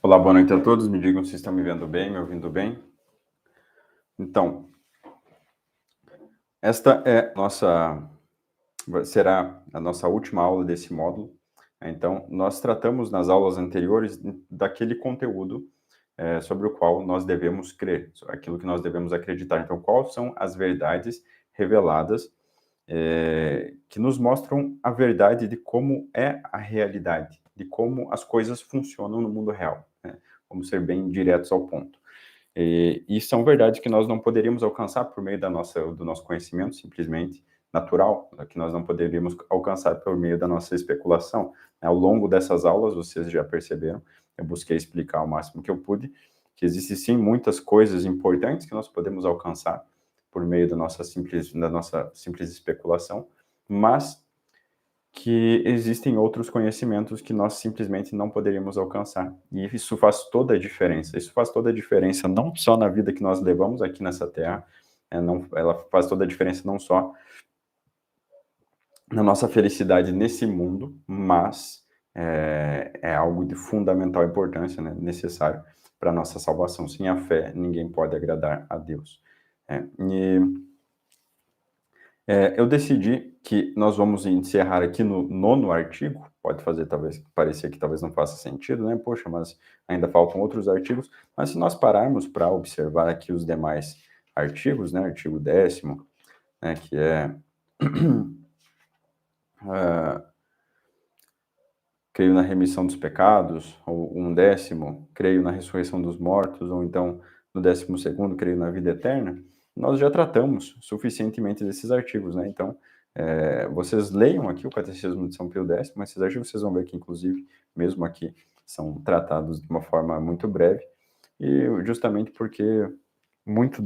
Olá, boa noite a todos. Me digam se estão me vendo bem, me ouvindo bem. Então, esta será a nossa última aula desse módulo. Então, nós tratamos nas aulas anteriores daquele conteúdo sobre o qual nós devemos crer, aquilo que nós devemos acreditar. Então, quais são as verdades reveladas que nos mostram a verdade de como é a realidade, de como as coisas funcionam no mundo real, né? Vamos ser bem diretos ao ponto. E são verdades que nós não poderíamos alcançar por meio do nosso conhecimento, simplesmente natural, que nós não poderíamos alcançar por meio da nossa especulação. Ao longo dessas aulas, vocês já perceberam, eu busquei explicar o máximo que eu pude, que existem sim muitas coisas importantes que nós podemos alcançar por meio da nossa simples especulação, mas que existem outros conhecimentos que nós simplesmente não poderíamos alcançar. E isso faz toda a diferença. Isso faz toda a diferença não só na vida que nós levamos aqui nessa terra, ela faz toda a diferença não só na nossa felicidade nesse mundo, mas é algo de fundamental importância, né, necessário para a nossa salvação. Sem a fé, ninguém pode agradar a Deus. Eu decidi que nós vamos encerrar aqui no 9º artigo, pode parecer que talvez não faça sentido, né? Poxa, mas ainda faltam outros artigos, mas se nós pararmos para observar aqui os demais artigos, né? Artigo 10º, né? Que é creio na remissão dos pecados, ou 10º, creio na ressurreição dos mortos, ou então no 12º, creio na vida eterna, nós já tratamos suficientemente desses artigos, né? Então, vocês leiam aqui o Catecismo de São Pio X, mas esses artigos vocês vão ver que, inclusive, mesmo aqui, são tratados de uma forma muito breve, e justamente porque muito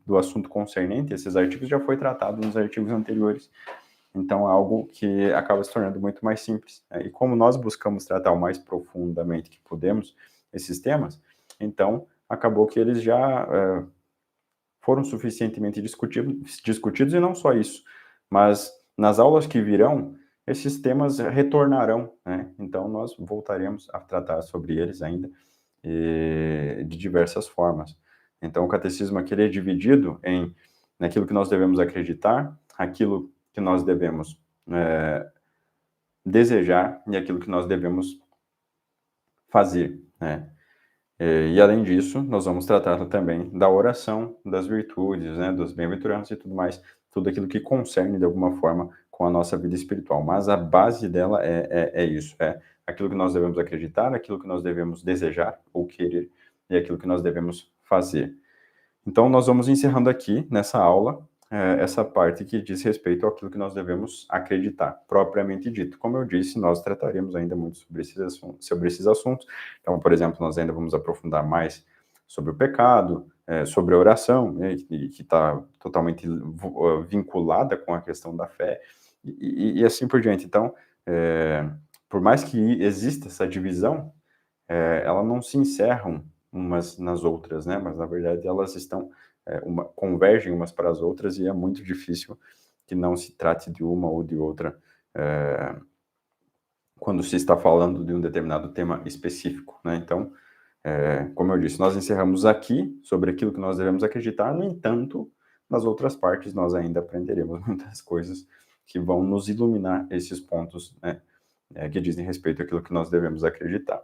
do assunto concernente esses artigos já foi tratado nos artigos anteriores. Então, é algo que acaba se tornando muito mais simples, né? E como nós buscamos tratar o mais profundamente que podemos esses temas, então acabou que eles já foram suficientemente discutidos, e não só isso, mas nas aulas que virão, esses temas retornarão, né? Então, nós voltaremos a tratar sobre eles ainda de diversas formas. Então, o catecismo aqui ele é dividido naquilo que nós devemos acreditar, aquilo que nós devemos desejar e aquilo que nós devemos fazer, né? E além disso, nós vamos tratar também da oração, das virtudes, né, dos bem-aventuranças e tudo mais, tudo aquilo que concerne de alguma forma com a nossa vida espiritual. Mas a base dela é isso, é aquilo que nós devemos acreditar, aquilo que nós devemos desejar ou querer e aquilo que nós devemos fazer. Então, nós vamos encerrando aqui, nessa aula, essa parte que diz respeito àquilo que nós devemos acreditar, propriamente dito. Como eu disse, nós trataremos ainda muito sobre esses assuntos. Então, por exemplo, nós ainda vamos aprofundar mais sobre o pecado, sobre a oração, né, que está totalmente vinculada com a questão da fé, e assim por diante. Então, por mais que exista essa divisão, ela não se encerram umas nas outras, né? Mas na verdade elas convergem umas para as outras, e é muito difícil que não se trate de uma ou de outra quando se está falando de um determinado tema específico, né? Então, como eu disse, nós encerramos aqui sobre aquilo que nós devemos acreditar. No entanto, nas outras partes nós ainda aprenderemos muitas coisas que vão nos iluminar esses pontos, né? Que dizem respeito àquilo que nós devemos acreditar.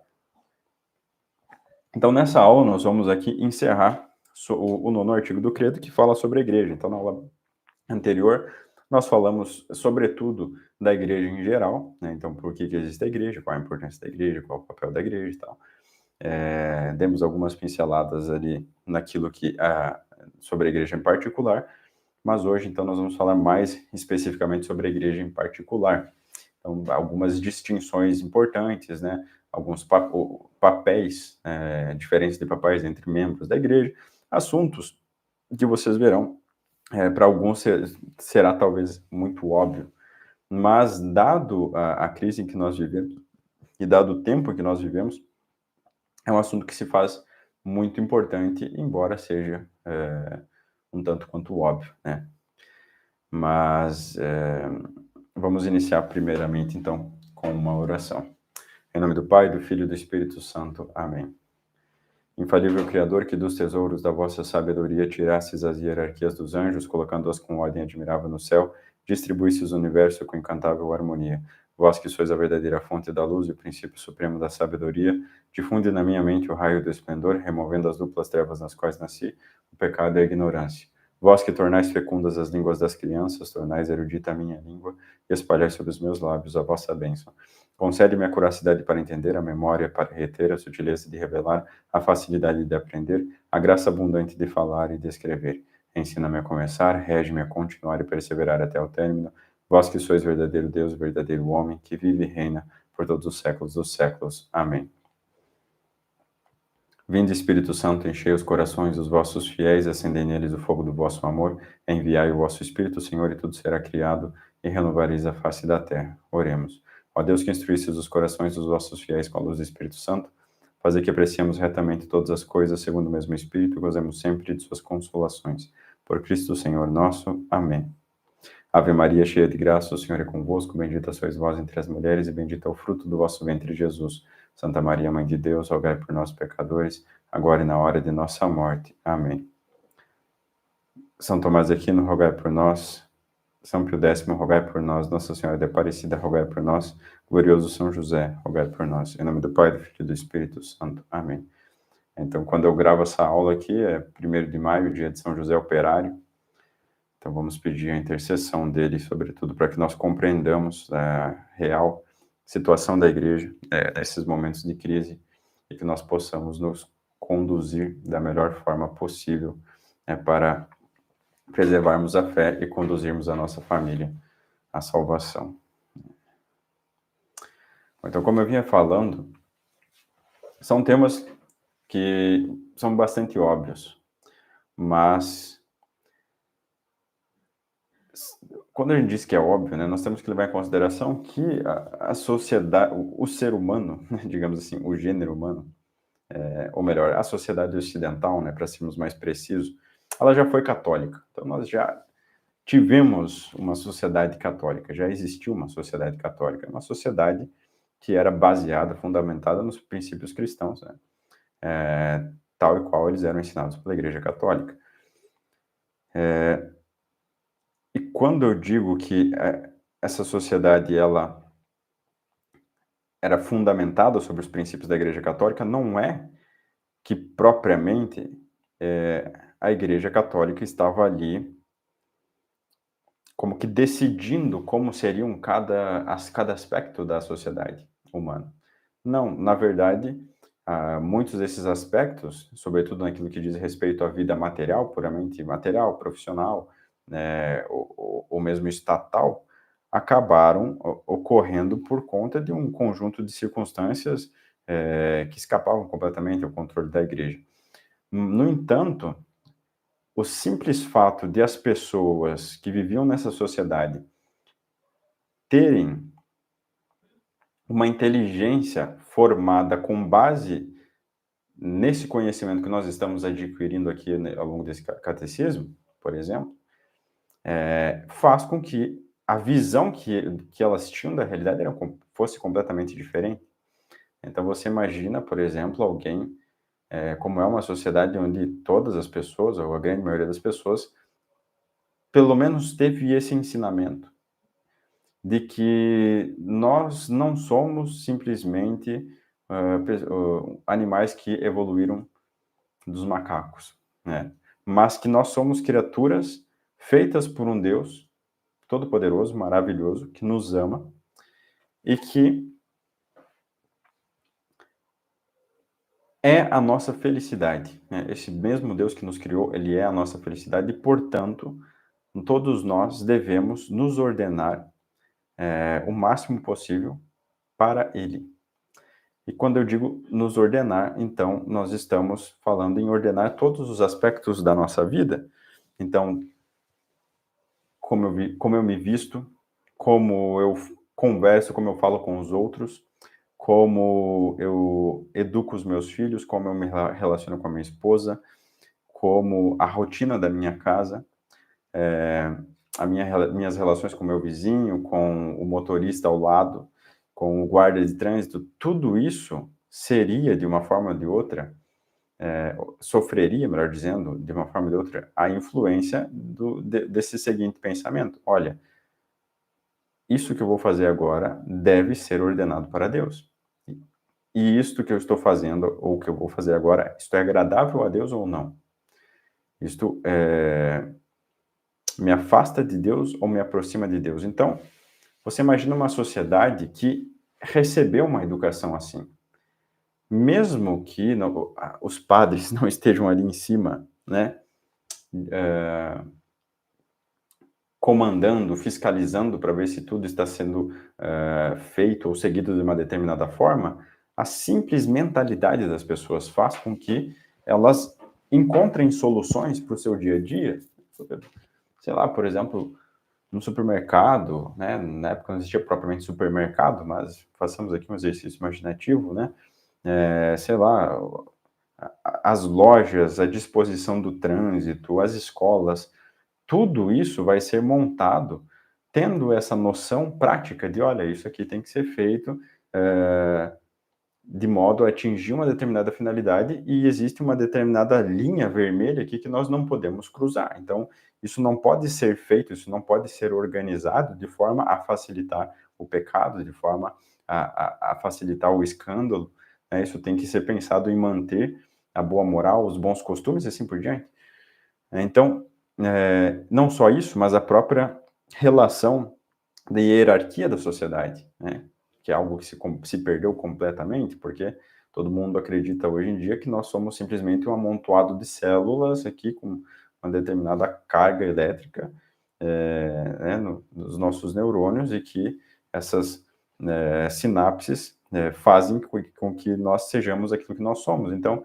Então, nessa aula, nós vamos aqui encerrar o 9º artigo do Credo, que fala sobre a igreja. Então, na aula anterior, nós falamos, sobretudo, da igreja em geral, né? Então, por que existe a igreja, qual a importância da igreja, qual o papel da igreja e tal. Demos algumas pinceladas ali naquilo sobre a igreja em particular, mas hoje, então, nós vamos falar mais especificamente sobre a igreja em particular. Então, algumas distinções importantes, né? Alguns papéis diferentes de papéis entre membros da igreja, assuntos que vocês verão, para alguns será talvez muito óbvio, mas dado a crise em que nós vivemos e dado o tempo que nós vivemos, é um assunto que se faz muito importante, embora seja um tanto quanto óbvio, né? Mas vamos iniciar primeiramente, então, com uma oração. Em nome do Pai, do Filho e do Espírito Santo. Amém. Infalível Criador, que dos tesouros da vossa sabedoria tirastes as hierarquias dos anjos, colocando-as com ordem admirável no céu, distribuístes o universo com incantável harmonia. Vós que sois a verdadeira fonte da luz e o princípio supremo da sabedoria, difunde na minha mente o raio do esplendor, removendo as duplas trevas nas quais nasci, o pecado e a ignorância. Vós que tornais fecundas as línguas das crianças, tornais erudita a minha língua, e espalhais sobre os meus lábios a vossa bênção. Concede-me a curacidade para entender, a memória para reter, a sutileza de revelar, a facilidade de aprender, a graça abundante de falar e de escrever. Ensina-me a começar, rege-me a continuar e perseverar até o término. Vós que sois verdadeiro Deus, verdadeiro homem, que vive e reina por todos os séculos dos séculos. Amém. Vinde, Espírito Santo, enchei os corações dos vossos fiéis, acendei neles o fogo do vosso amor, enviai o vosso Espírito, Senhor, e tudo será criado, e renovareis a face da terra. Oremos. Ó Deus, que instruístes os corações dos vossos fiéis com a luz do Espírito Santo, fazer que apreciemos retamente todas as coisas segundo o mesmo Espírito e gozemos sempre de suas consolações. Por Cristo Senhor nosso. Amém. Ave Maria, cheia de graça, o Senhor é convosco, bendita sois vós entre as mulheres, e bendito é o fruto do vosso ventre, Jesus. Santa Maria, Mãe de Deus, rogai por nós, pecadores, agora e na hora de nossa morte. Amém. São Tomás de Aquino, rogai por nós. São Pio X, rogai por nós. Nossa Senhora de Aparecida, rogai por nós. Glorioso São José, rogai por nós. Em nome do Pai, do Filho e do Espírito Santo. Amém. Então, quando eu gravo essa aula aqui, é 1º de maio, dia de São José Operário. Então, vamos pedir a intercessão dele, sobretudo, para que nós compreendamos a real situação da igreja nesses momentos de crise e que nós possamos nos conduzir da melhor forma possível para preservarmos a fé e conduzirmos a nossa família à salvação. Então, como eu vinha falando, são temas que são bastante óbvios, mas quando a gente diz que é óbvio, né, nós temos que levar em consideração que a sociedade, o ser humano, digamos assim, o gênero humano, ou melhor, a sociedade ocidental, né, para sermos mais precisos, ela já foi católica. Então, nós já tivemos uma sociedade católica, já existiu uma sociedade católica, uma sociedade que era baseada, fundamentada nos princípios cristãos, né, tal e qual eles eram ensinados pela Igreja Católica. E quando eu digo que essa sociedade ela era fundamentada sobre os princípios da Igreja Católica, não é que propriamente a Igreja Católica estava ali como que decidindo como seriam cada aspecto da sociedade humana. Não, na verdade, muitos desses aspectos, sobretudo naquilo que diz respeito à vida material, puramente material, profissional, né, ou mesmo estatal, acabaram ocorrendo por conta de um conjunto de circunstâncias que escapavam completamente ao controle da igreja. No entanto, o simples fato de as pessoas que viviam nessa sociedade terem uma inteligência formada com base nesse conhecimento que nós estamos adquirindo aqui, né, ao longo desse catecismo, por exemplo, faz com que a visão que elas tinham da realidade fosse completamente diferente. Então, você imagina, por exemplo, alguém, como é uma sociedade onde todas as pessoas, ou a grande maioria das pessoas, pelo menos teve esse ensinamento de que nós não somos simplesmente animais que evoluíram dos macacos, né? Mas que nós somos criaturas feitas por um Deus todo-poderoso, maravilhoso, que nos ama e que é a nossa felicidade, né? Esse mesmo Deus que nos criou, ele é a nossa felicidade e, portanto, todos nós devemos nos ordenar o máximo possível para ele. E quando eu digo nos ordenar, então, nós estamos falando em ordenar todos os aspectos da nossa vida. Então, como eu me visto, como eu converso, como eu falo com os outros, como eu educo os meus filhos, como eu me relaciono com a minha esposa, como a rotina da minha casa, minhas relações com o meu vizinho, com o motorista ao lado. com o guarda de trânsito, tudo isso seria, de uma forma ou de outra, sofreria, melhor dizendo, de uma forma ou de outra, a influência desse seguinte pensamento: olha, isso que eu vou fazer agora deve ser ordenado para Deus. E isto que eu estou fazendo, ou que eu vou fazer agora, isto é agradável a Deus ou não? Isto me afasta de Deus ou me aproxima de Deus? Então, você imagina uma sociedade que recebeu uma educação assim. Mesmo que os padres não estejam ali em cima, né, comandando, fiscalizando para ver se tudo está sendo feito ou seguido de uma determinada forma, a simples mentalidade das pessoas faz com que elas encontrem soluções para o seu dia a dia. Sei lá, por exemplo, no supermercado, né, na época não existia propriamente supermercado, mas façamos aqui um exercício imaginativo, né, sei lá, as lojas, a disposição do trânsito, as escolas, tudo isso vai ser montado tendo essa noção prática de, olha, isso aqui tem que ser feito de modo a atingir uma determinada finalidade e existe uma determinada linha vermelha aqui que nós não podemos cruzar. Então, isso não pode ser feito, isso não pode ser organizado de forma a facilitar o pecado, de forma a facilitar o escândalo, né? Isso tem que ser pensado em manter a boa moral, os bons costumes e assim por diante. Então, não só isso, mas a própria relação de hierarquia da sociedade, né? Que é algo que se perdeu completamente, porque todo mundo acredita hoje em dia que nós somos simplesmente um amontoado de células aqui com uma determinada carga elétrica né, nos nossos neurônios e que essas sinapses fazem com que nós sejamos aquilo que nós somos. Então,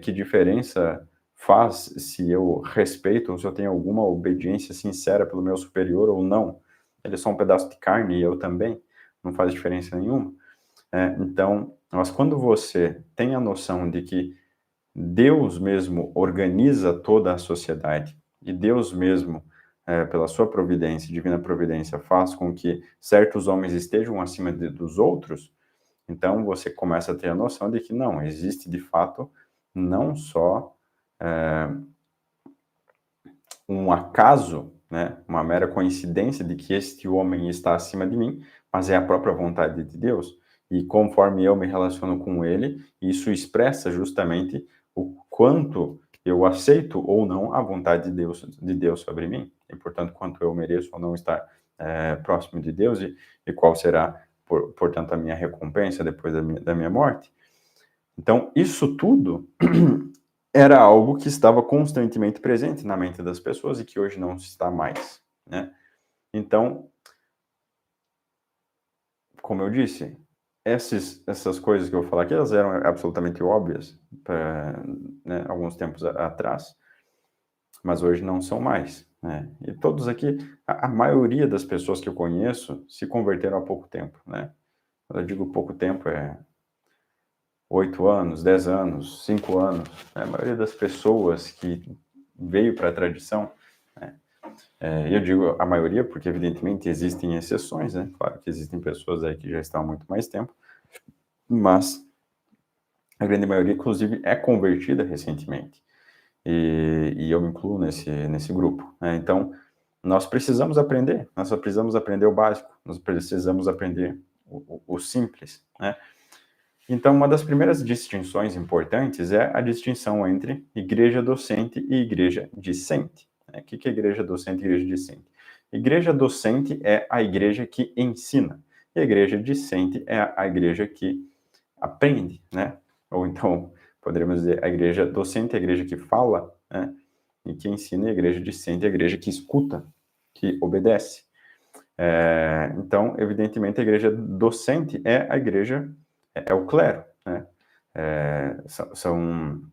que diferença faz se eu respeito ou se eu tenho alguma obediência sincera pelo meu superior ou não? Ele é só um pedaço de carne e eu também, não faz diferença nenhuma. Então, mas quando você tem a noção de que Deus mesmo organiza toda a sociedade, e Deus mesmo, pela sua providência, divina providência, faz com que certos homens estejam acima dos outros, então você começa a ter a noção de que não, existe de fato não só um acaso, né, uma mera coincidência de que este homem está acima de mim, mas é a própria vontade de Deus. E conforme eu me relaciono com ele, isso expressa justamente o quanto eu aceito ou não a vontade de Deus sobre mim, e portanto quanto eu mereço ou não estar próximo de Deus e qual será, portanto, a minha recompensa depois da minha morte. Então, isso tudo era algo que estava constantemente presente na mente das pessoas e que hoje não está mais, né? Então, como eu disse, essas coisas que eu vou falar aqui, elas eram absolutamente óbvias né, alguns tempos atrás, mas hoje não são mais, né? E todos aqui, a maioria das pessoas que eu conheço se converteram há pouco tempo, né? Quando eu digo pouco tempo, 8 anos, 10 anos, 5 anos. Né? A maioria das pessoas que veio para a tradição, né? Eu digo a maioria porque, evidentemente, existem exceções, né? Claro que existem pessoas aí que já estão há muito mais tempo, mas a grande maioria, inclusive, é convertida recentemente. E eu me incluo nesse grupo, né? Então, nós só precisamos aprender o básico, nós precisamos aprender o simples, né? Então, uma das primeiras distinções importantes é a distinção entre igreja docente e igreja discente. O que é igreja docente e igreja discente? Igreja docente é a igreja que ensina, e a igreja discente é a igreja que aprende, né? Ou então, poderíamos dizer, a igreja docente é a igreja que fala, né? E que ensina, e a igreja discente é a igreja que escuta, que obedece. Então, evidentemente, a igreja docente é a igreja, é o clero, né?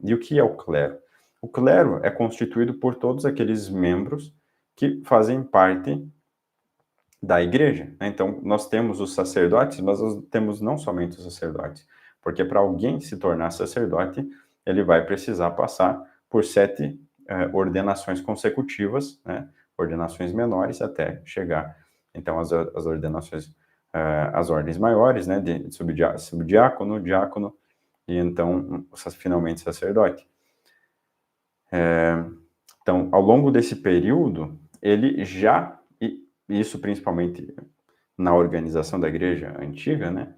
E o que é o clero? O clero é constituído por todos aqueles membros que fazem parte da igreja, né? Então, nós temos os sacerdotes, mas nós temos não somente os sacerdotes, porque para alguém se tornar sacerdote, ele vai precisar passar por 7 ordenações consecutivas, né? Ordenações menores até chegar, então, às ordenações as ordens maiores, né, de subdiácono, diácono, e então, finalmente, sacerdote. Então, ao longo desse período, ele já, e isso principalmente na organização da igreja antiga, né,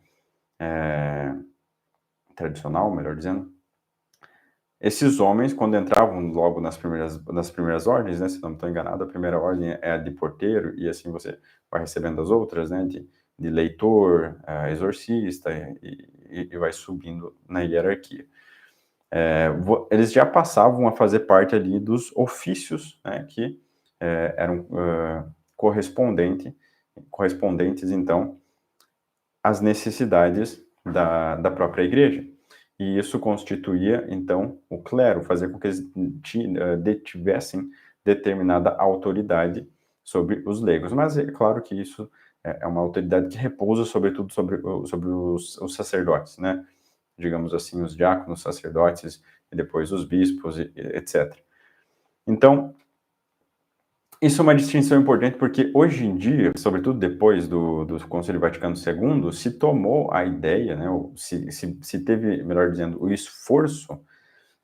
tradicional, melhor dizendo, esses homens, quando entravam logo nas primeiras ordens, né, se não estou enganado, a primeira ordem é a de porteiro, e assim você vai recebendo as outras, né, de leitor, exorcista, e vai subindo na hierarquia. Eles já passavam a fazer parte ali dos ofícios, né, que eram correspondentes, então, às necessidades da própria igreja. E isso constituía, então, o clero, fazer com que eles detivessem determinada autoridade sobre os leigos. Mas é claro que isso é uma autoridade que repousa, sobretudo, sobre os sacerdotes, né? Digamos assim, os diáconos, sacerdotes, e depois os bispos, etc. Então, isso é uma distinção importante porque hoje em dia, sobretudo depois do Concílio Vaticano II, se tomou a ideia, né, ou se teve, melhor dizendo, o esforço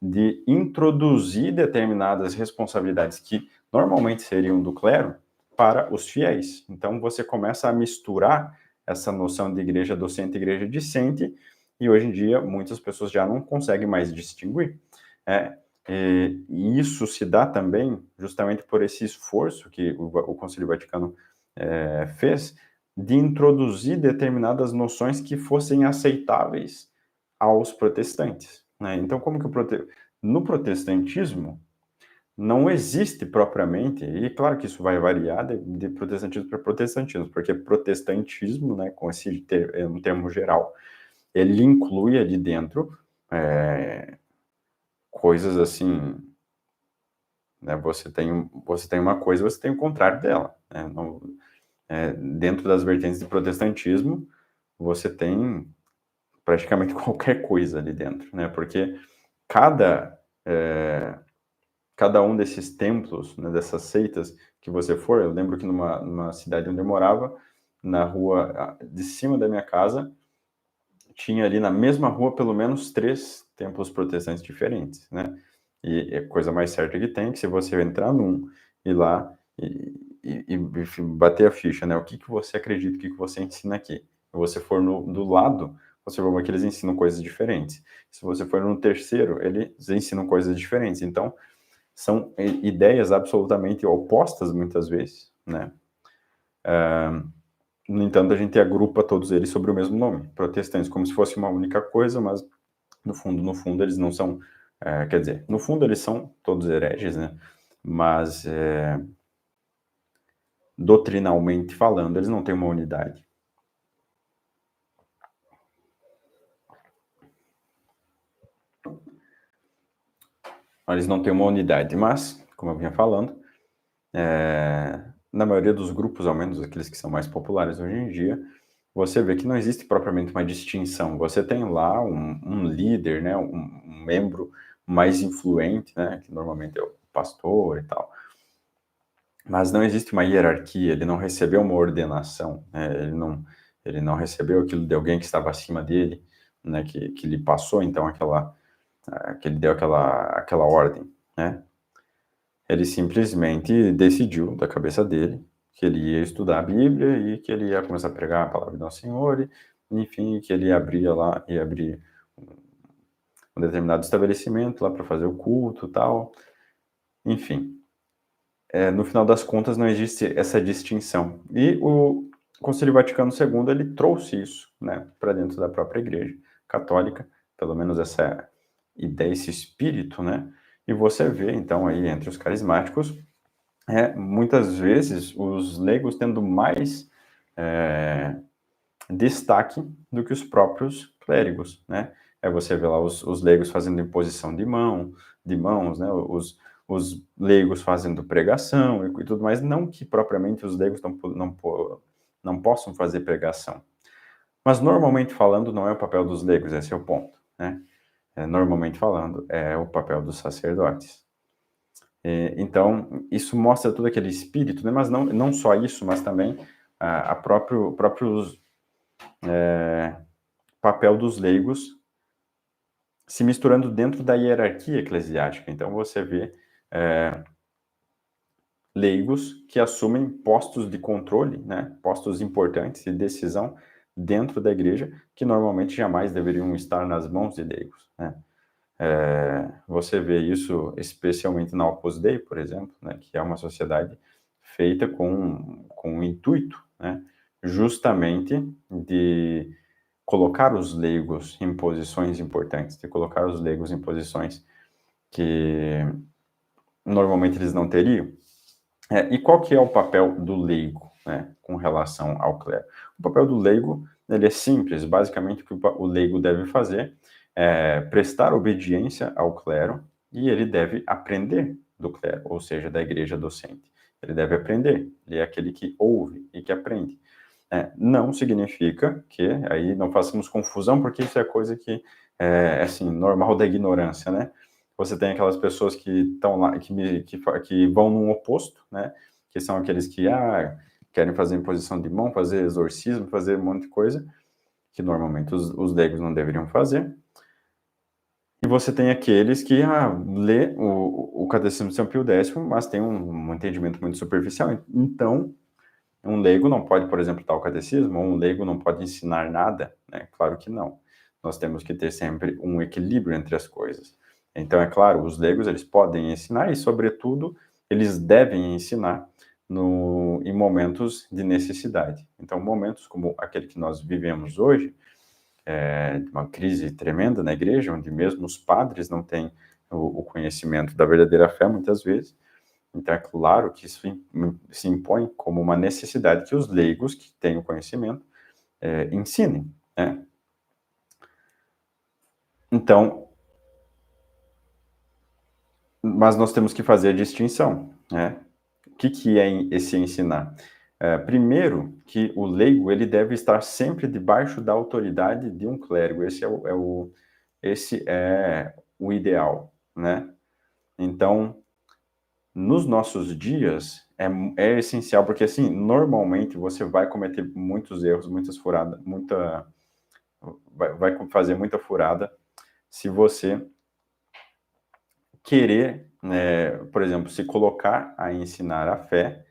de introduzir determinadas responsabilidades que normalmente seriam do clero para os fiéis. Então, você começa a misturar essa noção de igreja docente e igreja discente, e hoje em dia muitas pessoas já não conseguem mais distinguir. E isso se dá também justamente por esse esforço que o Concílio Vaticano fez de introduzir determinadas noções que fossem aceitáveis aos protestantes, né? Então, como que no protestantismo não existe propriamente, e claro que isso vai variar de protestantismo para protestantismo, porque protestantismo, né, com esse um termo geral, ele inclui ali dentro coisas assim, né, você tem uma coisa, você tem o contrário dela, né? Dentro das vertentes do protestantismo, você tem praticamente qualquer coisa ali dentro, né? Porque cada um desses templos, né, dessas seitas que você for, eu lembro que numa cidade onde eu morava, na rua de cima da minha casa, tinha ali na mesma rua pelo menos 3 templos protestantes diferentes, né? E a coisa mais certa que tem, que se você entrar num, ir lá e bater a ficha, né? O que você acredita, o que você ensina aqui. Se você for do lado, você vai ver que eles ensinam coisas diferentes. Se você for no terceiro, eles ensinam coisas diferentes. Então, são ideias absolutamente opostas, muitas vezes, né? No entanto, a gente agrupa todos eles sobre o mesmo nome, protestantes, como se fosse uma única coisa, mas no fundo eles não são, quer dizer, no fundo eles são todos hereges, né? Mas doutrinalmente falando, eles não têm uma unidade. Eles não têm uma unidade, mas, como eu vinha falando, na maioria dos grupos, ao menos aqueles que são mais populares hoje em dia, você vê que não existe propriamente uma distinção. Você tem lá um líder, né, um membro mais influente, né, que normalmente é o pastor e tal. Mas não existe uma hierarquia, ele não recebeu uma ordenação, né, ele não recebeu aquilo de alguém que estava acima dele, né, que lhe passou, então, que ele deu aquela ordem, né? Ele simplesmente decidiu da cabeça dele que ele ia estudar a Bíblia e que ele ia começar a pregar a palavra do Nosso Senhor, e, enfim, que ele ia abrir um determinado estabelecimento lá para fazer o culto e tal. Enfim, no final das contas não existe essa distinção. E o Concílio Vaticano II, ele trouxe isso, né, para dentro da própria Igreja Católica, pelo menos essa ideia, esse espírito, né? E você vê, então, aí entre os carismáticos, muitas vezes os leigos tendo mais destaque do que os próprios clérigos, né? Você vê lá os leigos fazendo imposição de mãos, né? Os leigos fazendo pregação e tudo mais, não que propriamente os leigos não possam fazer pregação, mas normalmente falando não é o papel dos leigos, esse é o ponto, né? Normalmente falando é o papel dos sacerdotes. Então, isso mostra todo aquele espírito, né? Mas não só isso, mas também próprios papel dos leigos se misturando dentro da hierarquia eclesiástica. Então, você vê leigos que assumem postos de controle, né, postos importantes de decisão dentro da igreja, que normalmente jamais deveriam estar nas mãos de leigos, né. Você vê isso especialmente na Opus Dei, por exemplo, né, que é uma sociedade feita com o intuito, né, justamente de colocar os leigos em posições importantes, de colocar os leigos em posições que normalmente eles não teriam. E qual que é o papel do leigo, né, com relação ao clero? O papel do leigo, ele é simples, basicamente o que o leigo deve fazer é prestar obediência ao clero e ele deve aprender do clero, ou seja, da igreja docente. Ele deve aprender, ele é aquele que ouve e que aprende. Não significa que, aí não façamos confusão, porque isso é coisa que é, assim, normal da ignorância, né? Você tem aquelas pessoas que estão lá, que vão no oposto, né? Que são aqueles que querem fazer imposição de mão, fazer exorcismo, fazer um monte de coisa, que normalmente os leigos não deveriam fazer. E você tem aqueles que lê o Catecismo de São Pio X, mas tem um entendimento muito superficial. Então, um leigo não pode, por exemplo, dar o catecismo, ou um leigo não pode ensinar nada, né? Claro que não. Nós temos que ter sempre um equilíbrio entre as coisas. Então, é claro, os leigos, eles podem ensinar e, sobretudo, eles devem ensinar em momentos de necessidade. Então, momentos como aquele que nós vivemos hoje, uma crise tremenda na igreja, onde mesmo os padres não têm o conhecimento da verdadeira fé, muitas vezes. Então, é claro que isso se impõe como uma necessidade que os leigos, que têm o conhecimento, ensinem, né? Então, mas nós temos que fazer a distinção, né? O que é esse ensinar? Primeiro, que o leigo ele deve estar sempre debaixo da autoridade de um clérigo. Esse é o ideal, né? Então, nos nossos dias, é essencial, porque, assim, normalmente você vai cometer muitos erros, muitas furadas, vai fazer muita furada se você querer, por exemplo, se colocar a ensinar a fé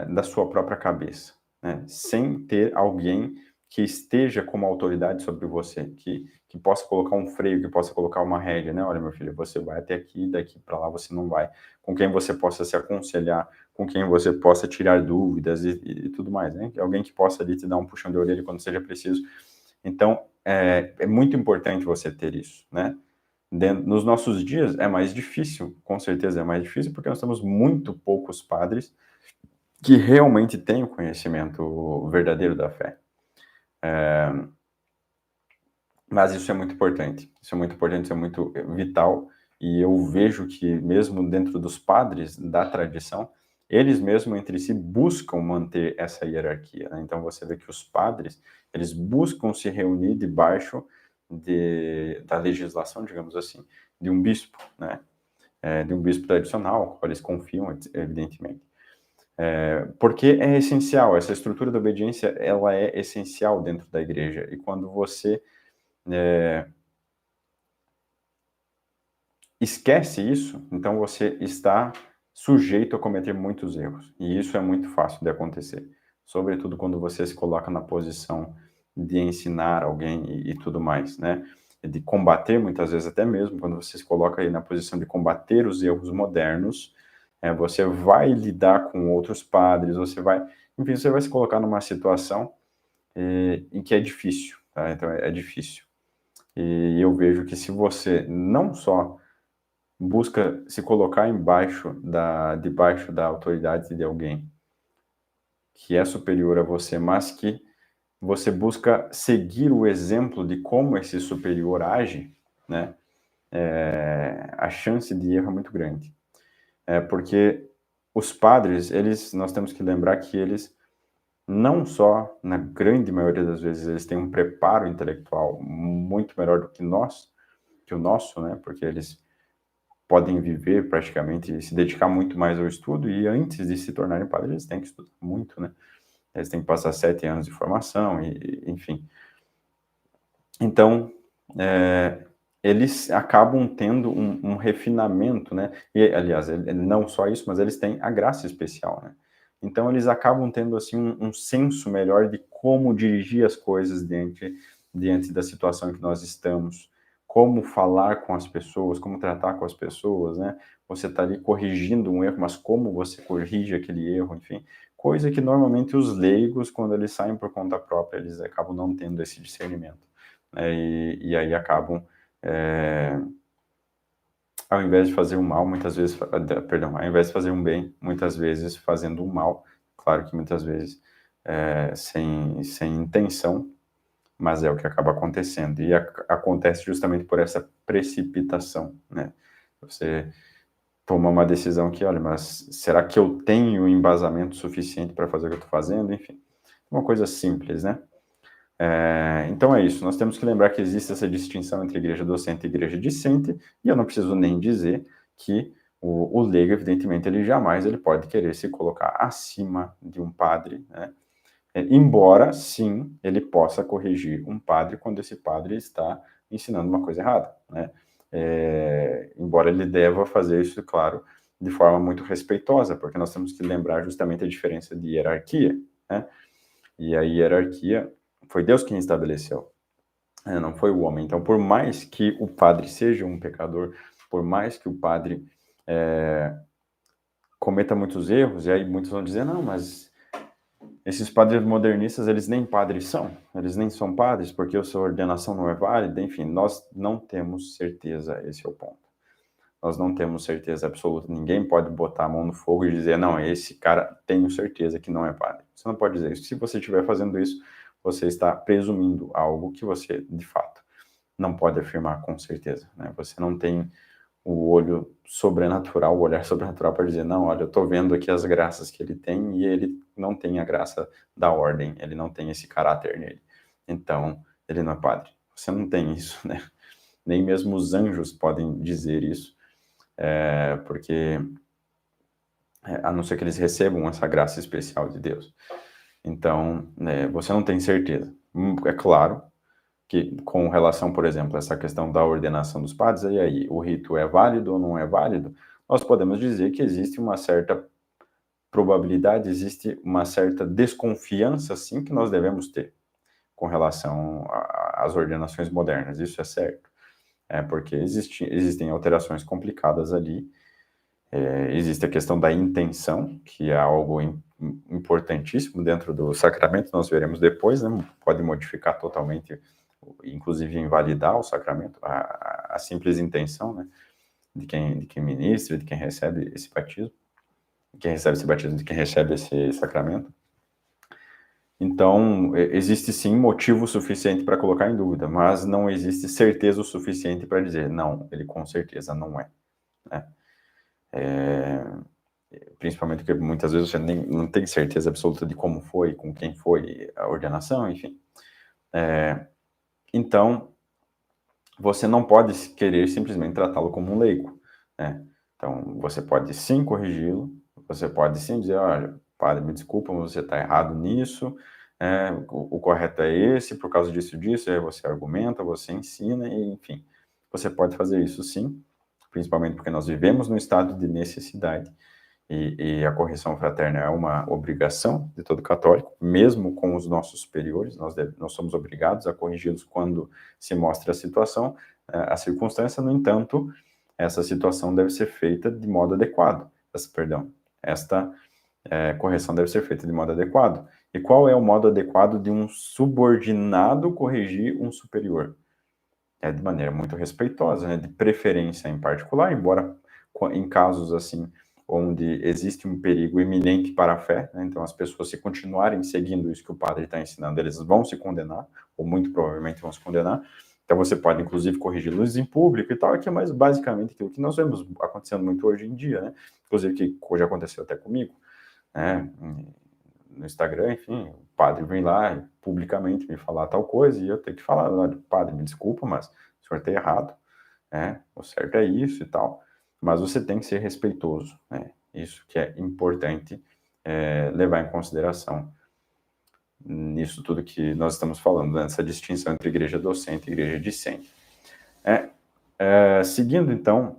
da sua própria cabeça, né? Sem ter alguém que esteja como autoridade sobre você, que possa colocar um freio, que possa colocar uma rédea, né? Olha, meu filho, você vai até aqui, daqui para lá você não vai. Com quem você possa se aconselhar, com quem você possa tirar dúvidas e tudo mais, né? Alguém que possa ali te dar um puxão de orelha quando seja preciso. Então, é muito importante você ter isso, né? Nos nossos dias é mais difícil, com certeza é mais difícil, porque nós temos muito poucos padres que realmente têm o conhecimento verdadeiro da fé. Mas isso é muito importante, isso é muito importante, isso é muito vital, e eu vejo que mesmo dentro dos padres da tradição, eles mesmos entre si buscam manter essa hierarquia, né? Então você vê que os padres, eles buscam se reunir debaixo da legislação, digamos assim, de um bispo, né? De um bispo tradicional, eles confiam, evidentemente. Porque é essencial, essa estrutura da obediência, ela é essencial dentro da igreja, e quando você esquece isso, então você está sujeito a cometer muitos erros, e isso é muito fácil de acontecer, sobretudo quando você se coloca na posição de ensinar alguém e tudo mais, né? De combater, muitas vezes até mesmo, quando você se coloca aí na posição de combater os erros modernos, você vai lidar com outros padres, enfim, você vai se colocar numa situação em que é difícil, tá? Então é difícil. E eu vejo que se você não só busca se colocar debaixo da autoridade de alguém que é superior a você, mas que você busca seguir o exemplo de como esse superior age, né? A chance de erro é muito grande. Porque os padres, nós temos que lembrar que eles, não só, na grande maioria das vezes, eles têm um preparo intelectual muito melhor do que o nosso, né? Porque eles podem viver praticamente, se dedicar muito mais ao estudo, e antes de se tornarem padres, eles têm que estudar muito, né? eles têm que passar 7 anos de formação, enfim. Então, eles acabam tendo um refinamento, né? E, aliás, não só isso, mas eles têm a graça especial, né? Então, eles acabam tendo, assim, um senso melhor de como dirigir as coisas diante da situação em que nós estamos, como falar com as pessoas, como tratar com as pessoas, né? Você está ali corrigindo um erro, mas como você corrige aquele erro, enfim. Coisa que, normalmente, os leigos, quando eles saem por conta própria, eles acabam não tendo esse discernimento, né? E aí acabam, ao invés de fazer o mal, muitas vezes, perdão, ao invés de fazer um bem, muitas vezes fazendo um mal, claro que muitas vezes sem intenção, mas é o que acaba acontecendo, e acontece justamente por essa precipitação, né? Você toma uma decisão que, olha, mas será que eu tenho embasamento suficiente para fazer o que eu estou fazendo? Enfim, uma coisa simples, né? Então é isso, nós temos que lembrar que existe essa distinção entre igreja docente e igreja discente, e eu não preciso nem dizer que o leigo, evidentemente, ele pode querer se colocar acima de um padre, né? Embora, sim, ele possa corrigir um padre quando esse padre está ensinando uma coisa errada, né? Embora ele deva fazer isso, claro, de forma muito respeitosa, porque nós temos que lembrar justamente a diferença de hierarquia, né? E a hierarquia foi Deus quem estabeleceu, não foi o homem. Então, por mais que o padre seja um pecador, por mais que o padre cometa muitos erros, e aí muitos vão dizer, não, mas esses padres modernistas, eles nem padres são, eles nem são padres, porque a sua ordenação não é válida, enfim, nós não temos certeza, esse é o ponto. Nós não temos certeza absoluta, ninguém pode botar a mão no fogo e dizer, não, esse cara, tenho certeza que não é padre. Você não pode dizer isso. Se você estiver fazendo isso, você está presumindo algo que você, de fato, não pode afirmar com certeza, né? Você não tem o olho sobrenatural, o olhar sobrenatural para dizer, não, olha, eu estou vendo aqui as graças que ele tem e ele não tem a graça da ordem, ele não tem esse caráter nele. Então, ele não é padre. Você não tem isso, né? Nem mesmo os anjos podem dizer isso, porque a não ser que eles recebam essa graça especial de Deus. Então, você não tem certeza. É claro que com relação, por exemplo, a essa questão da ordenação dos padres, e aí, o rito é válido ou não é válido? Nós podemos dizer que existe uma certa probabilidade, existe uma certa desconfiança, sim, que nós devemos ter com relação às ordenações modernas, isso é certo. Porque existem alterações complicadas ali, existe a questão da intenção, que é algo importantíssimo dentro do sacramento, nós veremos depois, né? Pode modificar totalmente, inclusive invalidar o sacramento, a simples intenção, né? De quem ministra, de quem recebe esse batismo, de quem recebe esse batismo, de quem recebe esse sacramento. Então, existe sim motivo suficiente para colocar em dúvida, mas não existe certeza o suficiente para dizer, não, ele com certeza não é, né? Principalmente porque muitas vezes você não tem certeza absoluta de como foi, com quem foi a ordenação, enfim. Então, você não pode querer simplesmente tratá-lo como um leigo, né? Então, você pode sim corrigi-lo, você pode sim dizer, olha, padre, me desculpa, mas você está errado nisso, o correto é esse, por causa disso, aí você argumenta, você ensina, e, enfim. Você pode fazer isso sim, principalmente porque nós vivemos num estado de necessidade, e a correção fraterna é uma obrigação de todo católico, mesmo com os nossos superiores, nós somos obrigados a corrigi-los quando se mostra a situação, a circunstância, no entanto, essa situação deve ser feita de modo adequado, esta correção deve ser feita de modo adequado. E qual é o modo adequado de um subordinado corrigir um superior? É de maneira muito respeitosa, né? De preferência em particular, embora em casos assim, onde existe um perigo iminente para a fé, né? Então as pessoas, se continuarem seguindo isso que o padre está ensinando, eles vão se condenar, ou muito provavelmente vão se condenar. Então você pode, inclusive, corrigir luzes em público e tal, que é mais basicamente aquilo que nós vemos acontecendo muito hoje em dia, né? Inclusive que hoje aconteceu até comigo, né? No Instagram, enfim, o padre vem lá publicamente me falar tal coisa e eu tenho que falar, olha, padre, me desculpa, mas o senhor está errado, né? O certo é isso e tal. Mas você tem que ser respeitoso, né? Isso que é importante levar em consideração. nisso tudo que nós estamos falando, nessa distinção entre igreja docente e igreja discente. Seguindo, então,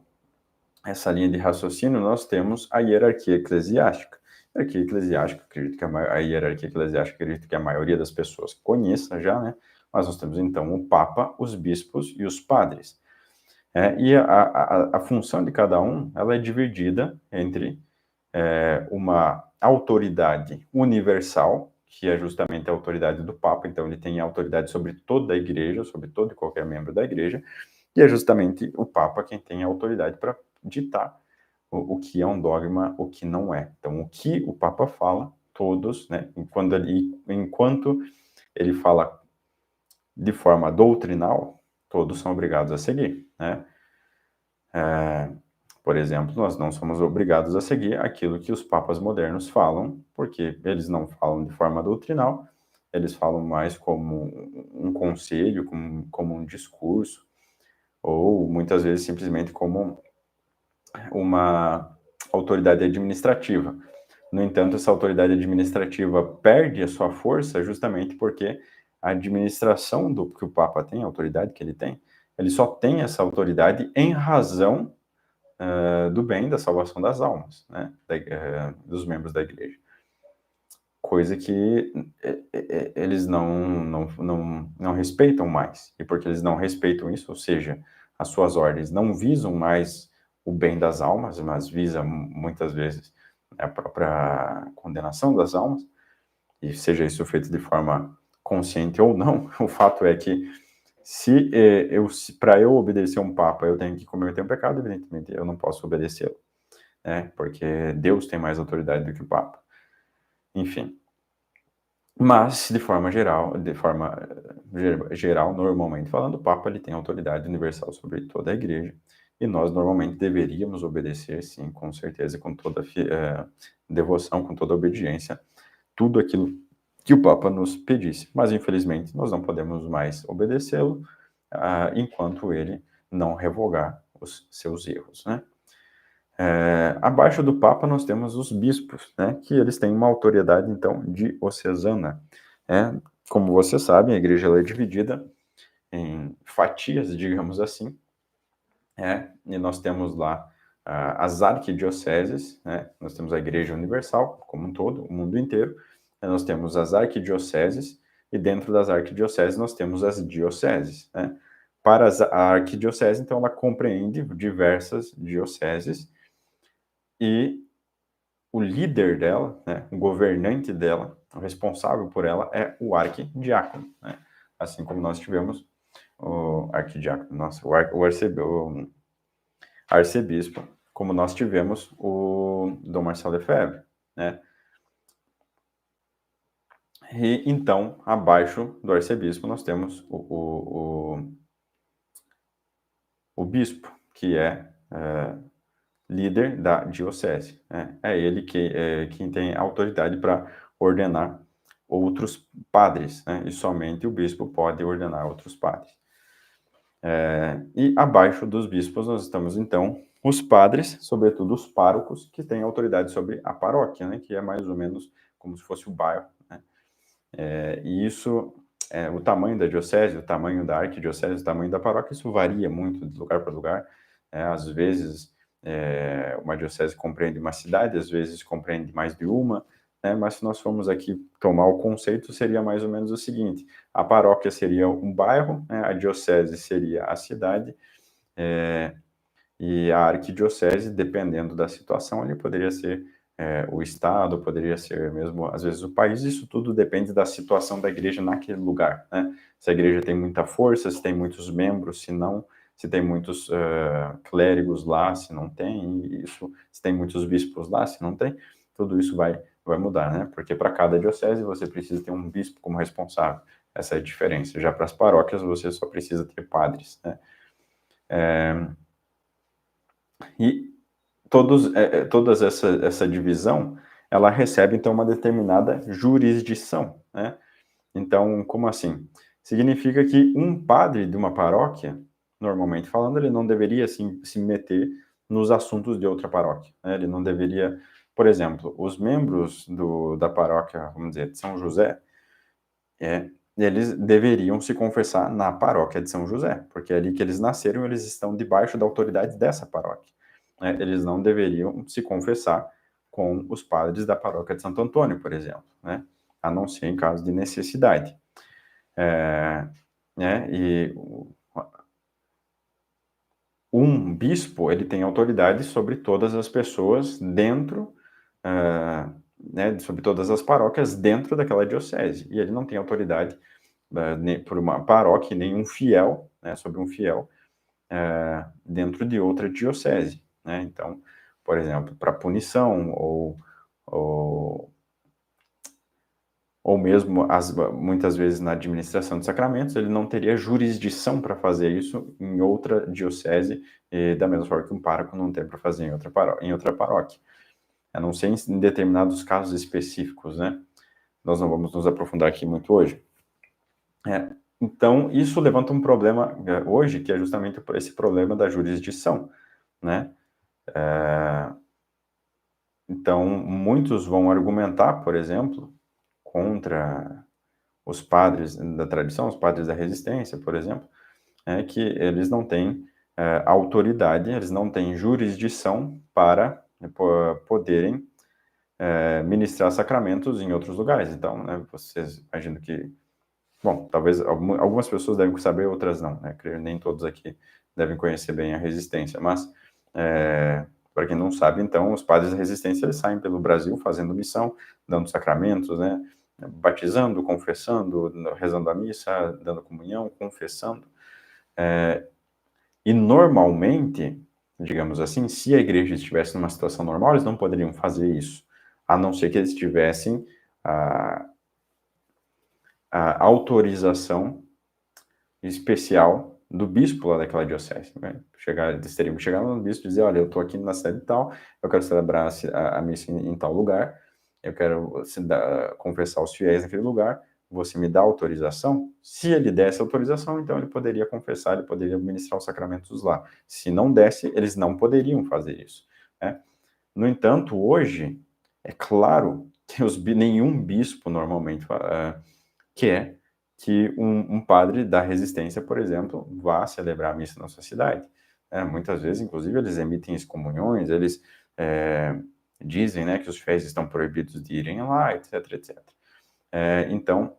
essa linha de raciocínio, nós temos a hierarquia eclesiástica. A hierarquia eclesiástica, acredito que a hierarquia eclesiástica, acredito que a maioria das pessoas conheça já, né? Mas nós temos, então, o Papa, os bispos e os padres. E a função de cada um, ela é dividida entre uma autoridade universal, que é justamente a autoridade do Papa, então ele tem autoridade sobre toda a igreja, sobre todo e qualquer membro da igreja, e é justamente o Papa quem tem a autoridade para ditar o que é um dogma, o que não é. Então, o que o Papa fala, todos, né, enquanto ele fala de forma doutrinal, todos são obrigados a seguir, né? Por exemplo, nós não somos obrigados a seguir aquilo que os papas modernos falam, porque eles não falam de forma doutrinal, eles falam mais como um conselho, como um discurso, ou muitas vezes simplesmente como uma autoridade administrativa. No entanto, essa autoridade administrativa perde a sua força justamente porque a administração que o Papa tem, a autoridade que ele só tem essa autoridade em razão do bem, da salvação das almas, né, dos membros da igreja. Coisa que eles não respeitam mais. E porque eles não respeitam isso, ou seja, as suas ordens não visam mais o bem das almas, mas visam muitas vezes a própria condenação das almas, e seja isso feito de forma consciente ou não, o fato é que se para eu obedecer um papa eu tenho que cometer um pecado, evidentemente eu não posso obedecê-lo, né? Porque Deus tem mais autoridade do que o papa. Enfim. Mas, de forma geral, normalmente falando, o papa ele tem autoridade universal sobre toda a igreja, e nós normalmente deveríamos obedecer, sim, com certeza, com toda devoção, com toda obediência, tudo aquilo que o Papa nos pedisse. Mas, infelizmente, nós não podemos mais obedecê-lo enquanto ele não revogar os seus erros, né? Abaixo do Papa nós temos os bispos, né? Que eles têm uma autoridade, então, diocesana. Como você sabe, a igreja ela é dividida em fatias, digamos assim, e nós temos lá as arquidioceses, né? Nós temos a Igreja Universal, como um todo, o mundo inteiro. Nós temos as arquidioceses, e dentro das arquidioceses nós temos as dioceses, né? Para a arquidiocese, então, ela compreende diversas dioceses, e o líder dela, né, o governante dela, o responsável por ela, é o arquidiácono, né? Assim como nós tivemos o arquidiácono, o arcebispo, como nós tivemos o Dom Marcelo Lefebvre, né? E então, abaixo do arcebispo, nós temos o bispo, que é líder da diocese, né? É ele quem tem autoridade para ordenar outros padres, né? E somente o bispo pode ordenar outros padres. E abaixo dos bispos nós estamos, então, os padres, sobretudo os párocos, que têm autoridade sobre a paróquia, né? Que é mais ou menos como se fosse o bairro, né? E isso, o tamanho da diocese, o tamanho da arquidiocese, o tamanho da paróquia, isso varia muito de lugar para lugar. Às vezes, uma diocese compreende uma cidade, às vezes compreende mais de uma, né? Mas se nós formos aqui tomar o conceito, seria mais ou menos o seguinte: a paróquia seria um bairro, né? A diocese seria a cidade, e a arquidiocese, dependendo da situação, ali poderia ser o estado, poderia ser mesmo, às vezes, o país. Isso tudo depende da situação da igreja naquele lugar, né? Se a igreja tem muita força, se tem muitos membros, se não, se tem muitos clérigos lá, se não tem, isso, se tem muitos bispos lá, se não tem, tudo isso vai mudar, né? Porque para cada diocese você precisa ter um bispo como responsável. Essa é a diferença. Já para as paróquias você só precisa ter padres, né? E todas essa divisão, ela recebe, então, uma determinada jurisdição, né? Então, como assim? Significa que um padre de uma paróquia, normalmente falando, ele não deveria se meter nos assuntos de outra paróquia, né? Ele não deveria, por exemplo, os membros da paróquia, vamos dizer, de São José, é, eles deveriam se confessar na paróquia de São José, porque é ali que eles nasceram, eles estão debaixo da autoridade dessa paróquia, né? Eles não deveriam se confessar com os padres da paróquia de Santo Antônio, por exemplo, né? A não ser em caso de necessidade. É, né? Um bispo, ele tem autoridade sobre todas as pessoas dentro, né, sobre todas as paróquias dentro daquela diocese, e ele não tem autoridade nem por uma paróquia, nem um fiel, né, sobre um fiel dentro de outra diocese, né? Então, por exemplo, para punição ou, ou mesmo muitas vezes na administração de sacramentos, ele não teria jurisdição para fazer isso em outra diocese, da mesma forma que um pároco não tem para fazer em outra paróquia, a não ser em determinados casos específicos, né? Nós não vamos nos aprofundar aqui muito hoje. Então, isso levanta um problema hoje, que é justamente esse problema da jurisdição, né? Então, muitos vão argumentar, por exemplo, contra os padres da tradição, os padres da resistência, por exemplo, que eles não têm autoridade, eles não têm jurisdição para poderem ministrar sacramentos em outros lugares. Então, né, vocês imaginam que, bom, talvez algumas pessoas devem saber, outras não, né? Creio nem todos aqui devem conhecer bem a resistência, mas para quem não sabe, então, os padres da resistência eles saem pelo Brasil fazendo missão, dando sacramentos, né? Batizando, confessando, rezando a missa, dando comunhão, confessando. E normalmente, digamos assim, se a igreja estivesse numa situação normal, eles não poderiam fazer isso, a não ser que eles tivessem a, a autorização especial do bispo lá daquela diocese, né? Eles teriam que chegar no bispo e dizer, olha, eu estou aqui na cidade tal, eu quero celebrar a missa em tal lugar, eu quero confessar os fiéis naquele lugar, você me dá autorização? Se ele desse autorização, então ele poderia confessar, ele poderia ministrar os sacramentos lá. Se não desse, eles não poderiam fazer isso, né? No entanto, hoje, é claro que nenhum bispo normalmente quer que um padre da resistência, por exemplo, vá celebrar a missa na sua cidade. Muitas vezes, inclusive, eles emitem excomunhões, eles dizem, né, que os fiéis estão proibidos de irem lá, etc, etc. Então,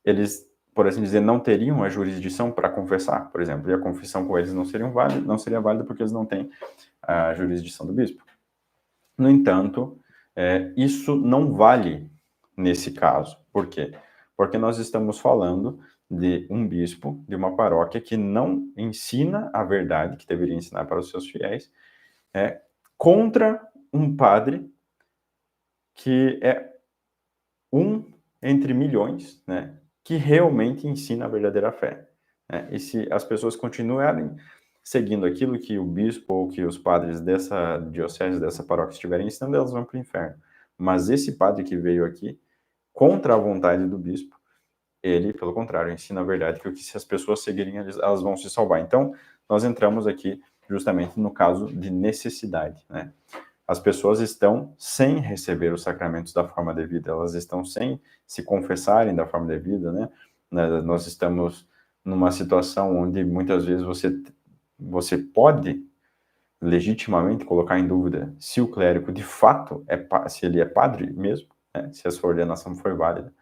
eles, por assim dizer, não teriam a jurisdição para confessar, por exemplo, e a confissão com eles não seria válida porque eles não têm a jurisdição do bispo. No entanto, isso não vale nesse caso. Por quê? Porque nós estamos falando de um bispo, de uma paróquia que não ensina a verdade que deveria ensinar para os seus fiéis, contra um padre que é um entre milhões, né, que realmente ensina a verdadeira fé, né? E se as pessoas continuarem seguindo aquilo que o bispo ou que os padres dessa diocese, dessa paróquia estiverem ensinando, elas vão para o inferno. Mas esse padre que veio aqui, contra a vontade do bispo, ele, pelo contrário, ensina a verdade, que se as pessoas seguirem, elas vão se salvar. Então, nós entramos aqui justamente no caso de necessidade, né? As pessoas estão sem receber os sacramentos da forma devida, elas estão sem se confessarem da forma devida, né? Nós estamos numa situação onde muitas vezes você pode legitimamente colocar em dúvida se o clérigo de fato se ele é padre mesmo, né? Se a sua ordenação foi válida.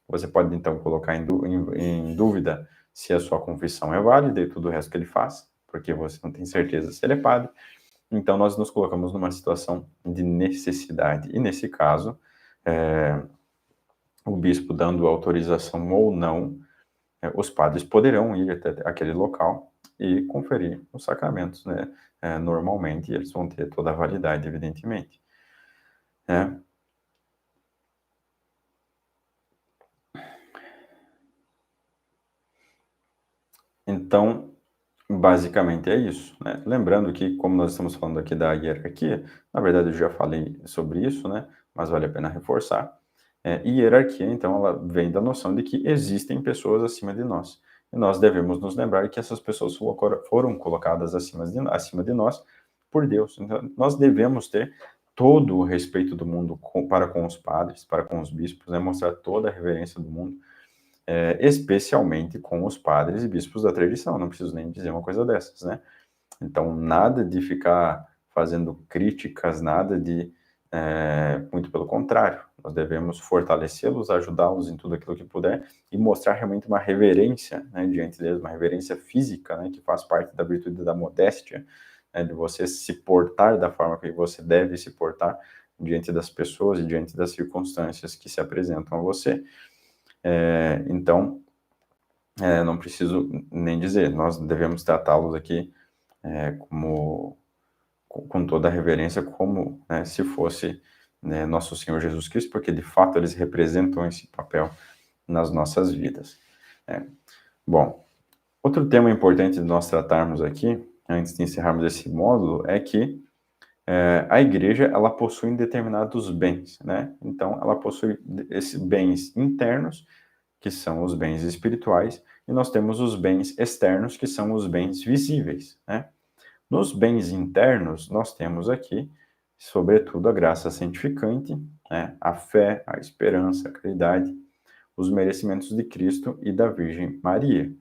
Você pode então colocar em dúvida se a sua confissão é válida e tudo o resto que ele faz, porque você não tem certeza se ele é padre. Então, nós nos colocamos numa situação de necessidade. E, nesse caso, o bispo dando autorização ou não, os padres poderão ir até aquele local e conferir os sacramentos, né? Normalmente, eles vão ter toda a validade, evidentemente. Né? Então, basicamente é isso, né? Lembrando que, como nós estamos falando aqui da hierarquia, na verdade eu já falei sobre isso, né? Mas vale a pena reforçar. Hierarquia, então, ela vem da noção de que existem pessoas acima de nós. E nós devemos nos lembrar que essas pessoas foram colocadas acima de nós por Deus. Então, nós devemos ter todo o respeito do mundo para com os padres, para com os bispos, né? Mostrar toda a reverência do mundo, especialmente com os padres e bispos da tradição. Não preciso nem dizer uma coisa dessas, né? Então, nada de ficar fazendo críticas, nada de. Muito pelo contrário, nós devemos fortalecê-los, ajudá-los em tudo aquilo que puder e mostrar realmente uma reverência, né, diante deles, uma reverência física, né, que faz parte da virtude da modéstia, né, de você se portar da forma que você deve se portar diante das pessoas e diante das circunstâncias que se apresentam a você. Então, não preciso nem dizer, nós devemos tratá-los aqui com toda a reverência, como, né, se fosse, né, nosso Senhor Jesus Cristo, porque de fato eles representam esse papel nas nossas vidas. Bom, outro tema importante de nós tratarmos aqui, antes de encerrarmos esse módulo, é que a igreja, ela possui determinados bens, né? Então, ela possui esses bens internos, que são os bens espirituais, e nós temos os bens externos, que são os bens visíveis, né? Nos bens internos, nós temos aqui, sobretudo, a graça santificante, né? A fé, a esperança, a caridade, os merecimentos de Cristo e da Virgem Maria,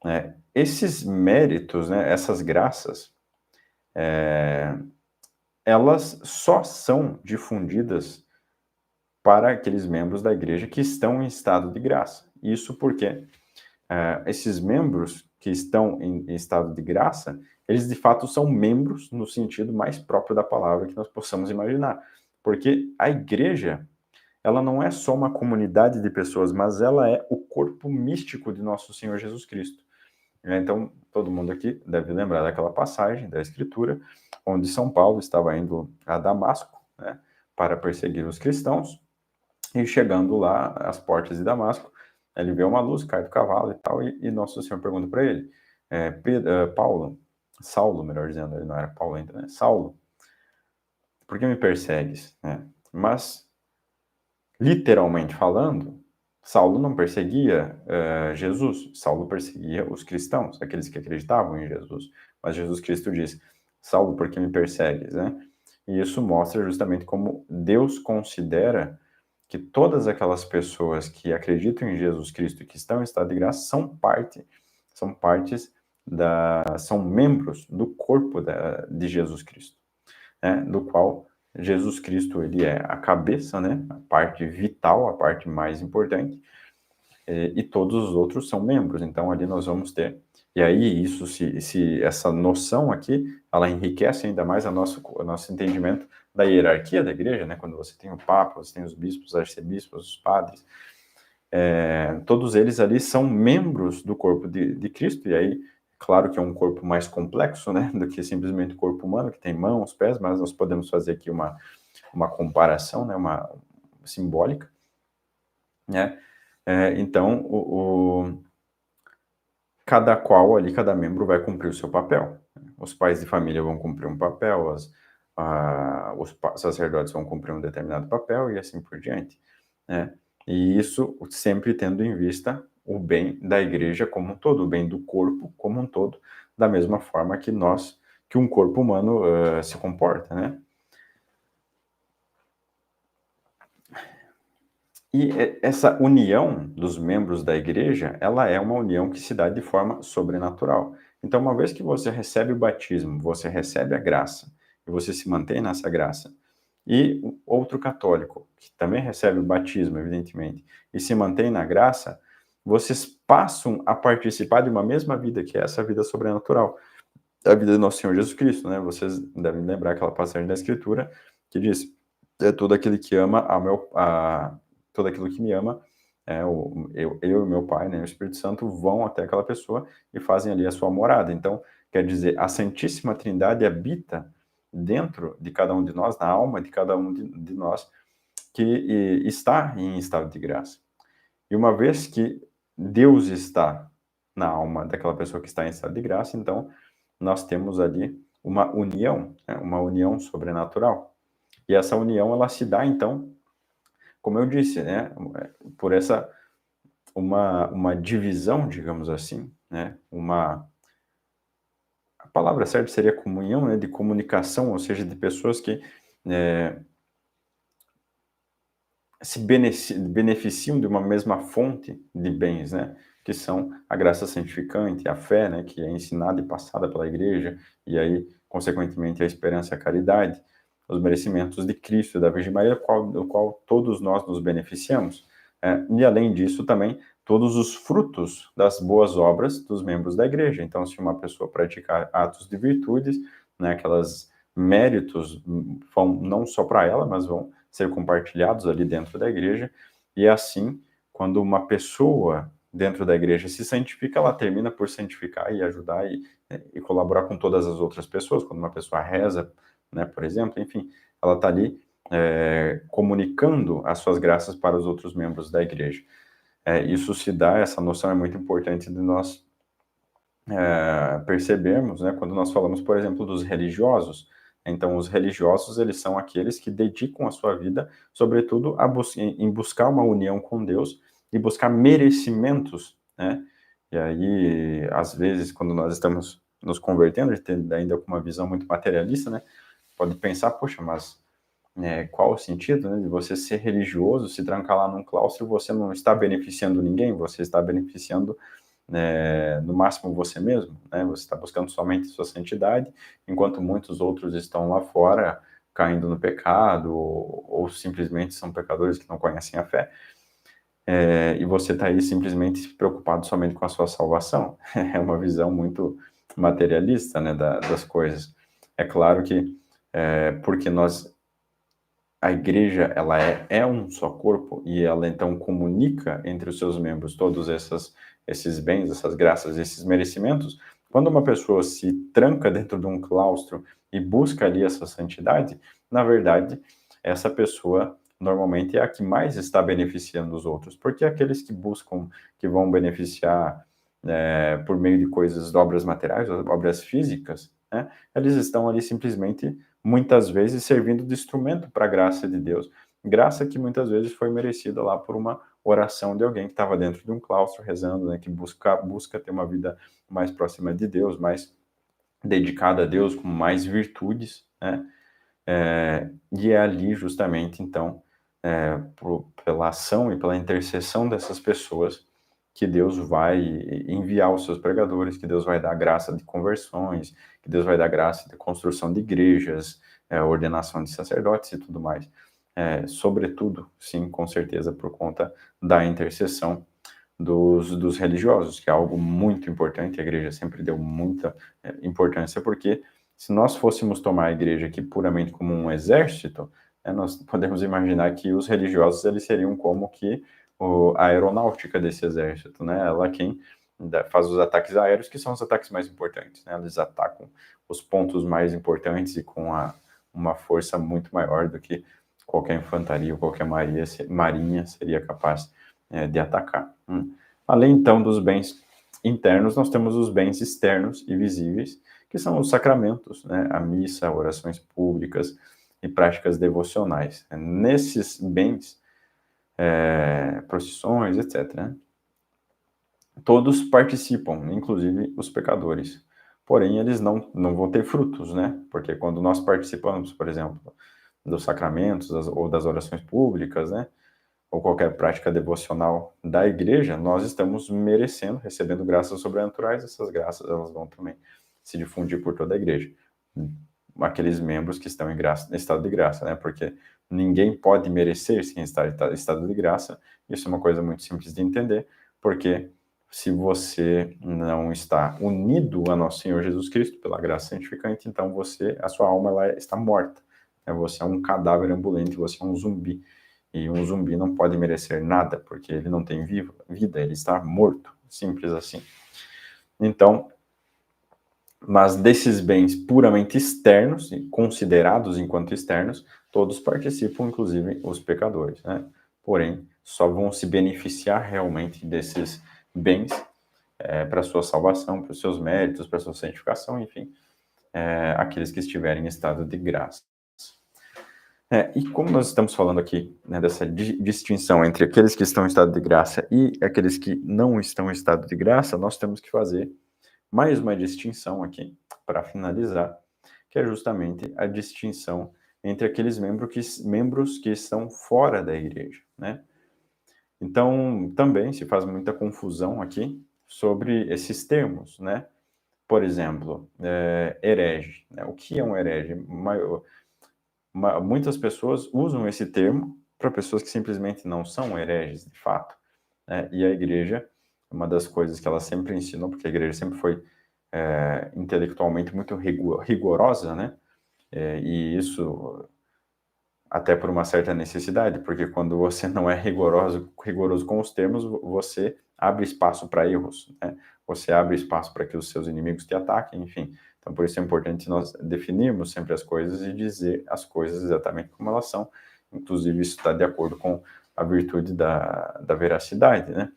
né? Esses méritos, né, essas graças, elas só são difundidas para aqueles membros da igreja que estão em estado de graça. Isso porque esses membros que estão em estado de graça, eles de fato são membros no sentido mais próprio da palavra que nós possamos imaginar. Porque a igreja, ela não é só uma comunidade de pessoas, mas ela é o corpo místico de nosso Senhor Jesus Cristo. Então, todo mundo aqui deve lembrar daquela passagem da Escritura, onde São Paulo estava indo a Damasco, né, para perseguir os cristãos, e chegando lá às portas de Damasco, ele vê uma luz, cai do cavalo e tal, e Nosso Senhor pergunta para ele, Saulo, melhor dizendo, ele não era Paulo ainda, né? Saulo, por que me persegues? Mas, literalmente falando, Saulo não perseguia Jesus, Saulo perseguia os cristãos, aqueles que acreditavam em Jesus. Mas Jesus Cristo diz, Saulo, por que me persegues? Né? E isso mostra justamente como Deus considera que todas aquelas pessoas que acreditam em Jesus Cristo e que estão em estado de graça são membros do corpo de Jesus Cristo, né? Do qual Jesus Cristo, ele é a cabeça, né? A parte vital, a parte mais importante, e todos os outros são membros. Então, ali nós vamos ter. E aí, essa noção aqui, ela enriquece ainda mais o nosso entendimento da hierarquia da igreja, né? Quando você tem o Papa, você tem os bispos, os arcebispos, os padres, todos eles ali são membros do corpo de Cristo, e aí, claro que é um corpo mais complexo, né? Do que simplesmente o corpo humano, que tem mãos, pés, mas nós podemos fazer aqui uma comparação, né? Uma simbólica, né? Então, cada membro vai cumprir o seu papel. Os pais de família vão cumprir um papel, os sacerdotes vão cumprir um determinado papel e assim por diante, né? E isso sempre tendo em vista o bem da igreja como um todo, o bem do corpo como um todo, da mesma forma que um corpo humano se comporta, né? E essa união dos membros da igreja, ela é uma união que se dá de forma sobrenatural. Então, uma vez que você recebe o batismo, você recebe a graça, e você se mantém nessa graça, e o outro católico, que também recebe o batismo, evidentemente, e se mantém na graça, vocês passam a participar de uma mesma vida, que é essa vida sobrenatural, a vida de nosso Senhor Jesus Cristo, né? Vocês devem lembrar aquela passagem da Escritura que diz: todo aquele que ama todo aquilo que me ama, eu e meu Pai, né, o Espírito Santo vão até aquela pessoa e fazem ali a sua morada. Então, quer dizer, a Santíssima Trindade habita dentro de cada um de nós, na alma de cada um de nós, que está em estado de graça. E uma vez que Deus está na alma daquela pessoa que está em estado de graça, então nós temos ali uma união, né, uma união sobrenatural. E essa união, ela se dá, então, como eu disse, né, por uma divisão, digamos assim, né, a palavra certa seria comunhão, né, de comunicação, ou seja, de pessoas que se beneficiam de uma mesma fonte de bens, né? Que são a graça santificante, a fé, né? Que é ensinada e passada pela igreja, e aí, consequentemente, a esperança e a caridade, os merecimentos de Cristo e da Virgem Maria, do qual todos nós nos beneficiamos. E, além disso, também, todos os frutos das boas obras dos membros da igreja. Então, se uma pessoa praticar atos de virtudes, né? Aquelas méritos vão não só para ela, mas vão ser compartilhados ali dentro da igreja, e assim, quando uma pessoa dentro da igreja se santifica, ela termina por santificar e ajudar e colaborar com todas as outras pessoas. Quando uma pessoa reza, né, por exemplo, enfim, ela está ali comunicando as suas graças para os outros membros da igreja. Isso se dá, essa noção é muito importante de nós percebermos, né, quando nós falamos, por exemplo, dos religiosos. Então, os religiosos, eles são aqueles que dedicam a sua vida, sobretudo, em buscar uma união com Deus e buscar merecimentos, né? E aí, às vezes, quando nós estamos nos convertendo, a gente tem ainda com uma visão muito materialista, né? Pode pensar, poxa, mas qual o sentido, né, de você ser religioso, se trancar lá num claustro, você não está beneficiando ninguém, você está beneficiando no máximo você mesmo, né? Você está buscando somente sua santidade, enquanto muitos outros estão lá fora caindo no pecado, ou simplesmente são pecadores que não conhecem a fé, e você está aí simplesmente preocupado somente com a sua salvação. É uma visão muito materialista, né, das coisas. É claro que, porque a igreja, ela é um só corpo, e ela então comunica entre os seus membros todos esses bens, essas graças, esses merecimentos. Quando uma pessoa se tranca dentro de um claustro e busca ali essa santidade, na verdade, essa pessoa normalmente é a que mais está beneficiando os outros, porque aqueles que buscam, que vão beneficiar por meio de coisas, obras materiais, obras físicas, né, eles estão ali simplesmente muitas vezes servindo de instrumento para a graça de Deus. Graça que muitas vezes foi merecida lá por uma oração de alguém que estava dentro de um claustro rezando, né, que busca ter uma vida mais próxima de Deus, mais dedicada a Deus, com mais virtudes, né? E é ali justamente, então, pela ação e pela intercessão dessas pessoas, que Deus vai enviar os seus pregadores, que Deus vai dar graça de conversões, que Deus vai dar graça de construção de igrejas, ordenação de sacerdotes e tudo mais. Sobretudo, sim, com certeza, por conta da intercessão dos religiosos, que é algo muito importante, a igreja sempre deu muita importância, porque se nós fôssemos tomar a igreja aqui puramente como um exército, nós podemos imaginar que os religiosos eles seriam como que a aeronáutica desse exército, né? Ela quem faz os ataques aéreos, que são os ataques mais importantes, né? Eles atacam os pontos mais importantes e com uma força muito maior do que qualquer infantaria ou qualquer marinha seria capaz de atacar. Além, então, dos bens internos, nós temos os bens externos e visíveis, que são os sacramentos, né? A missa, orações públicas e práticas devocionais. Nesses bens, procissões, etc., né? Todos participam, inclusive os pecadores. Porém, eles não vão ter frutos, né? Porque quando nós participamos, por exemplo, dos sacramentos ou das orações públicas, né? Ou qualquer prática devocional da igreja, nós estamos merecendo, recebendo graças sobrenaturais, essas graças elas vão também se difundir por toda a igreja. Aqueles membros que estão em estado de graça, né? Porque ninguém pode merecer sem estar em estado de graça. Isso é uma coisa muito simples de entender, porque se você não está unido a nosso Senhor Jesus Cristo pela graça santificante, então a sua alma ela está morta. Você é um cadáver ambulante, você é um zumbi. E um zumbi não pode merecer nada, porque ele não tem vida, ele está morto, simples assim. Então, mas desses bens puramente externos, considerados enquanto externos, todos participam, inclusive os pecadores, né? Porém, só vão se beneficiar realmente desses bens para sua salvação, para os seus méritos, para sua santificação, enfim, aqueles que estiverem em estado de graça. E como nós estamos falando aqui, né, dessa distinção entre aqueles que estão em estado de graça e aqueles que não estão em estado de graça, nós temos que fazer mais uma distinção aqui, para finalizar, que é justamente a distinção entre aqueles membros que estão fora da igreja, né? Então, também se faz muita confusão aqui sobre esses termos, né? Por exemplo, herege, né? O que é um herege? Muitas pessoas usam esse termo para pessoas que simplesmente não são hereges, de fato, né? E a igreja, uma das coisas que ela sempre ensinou, porque a igreja sempre foi intelectualmente muito rigorosa, né? E isso até por uma certa necessidade, porque quando você não é rigoroso com os termos, você abre espaço para erros, né? Você abre espaço para que os seus inimigos te ataquem, enfim. Então, por isso é importante nós definirmos sempre as coisas e dizer as coisas exatamente como elas são. Inclusive, isso está de acordo com a virtude da veracidade, né?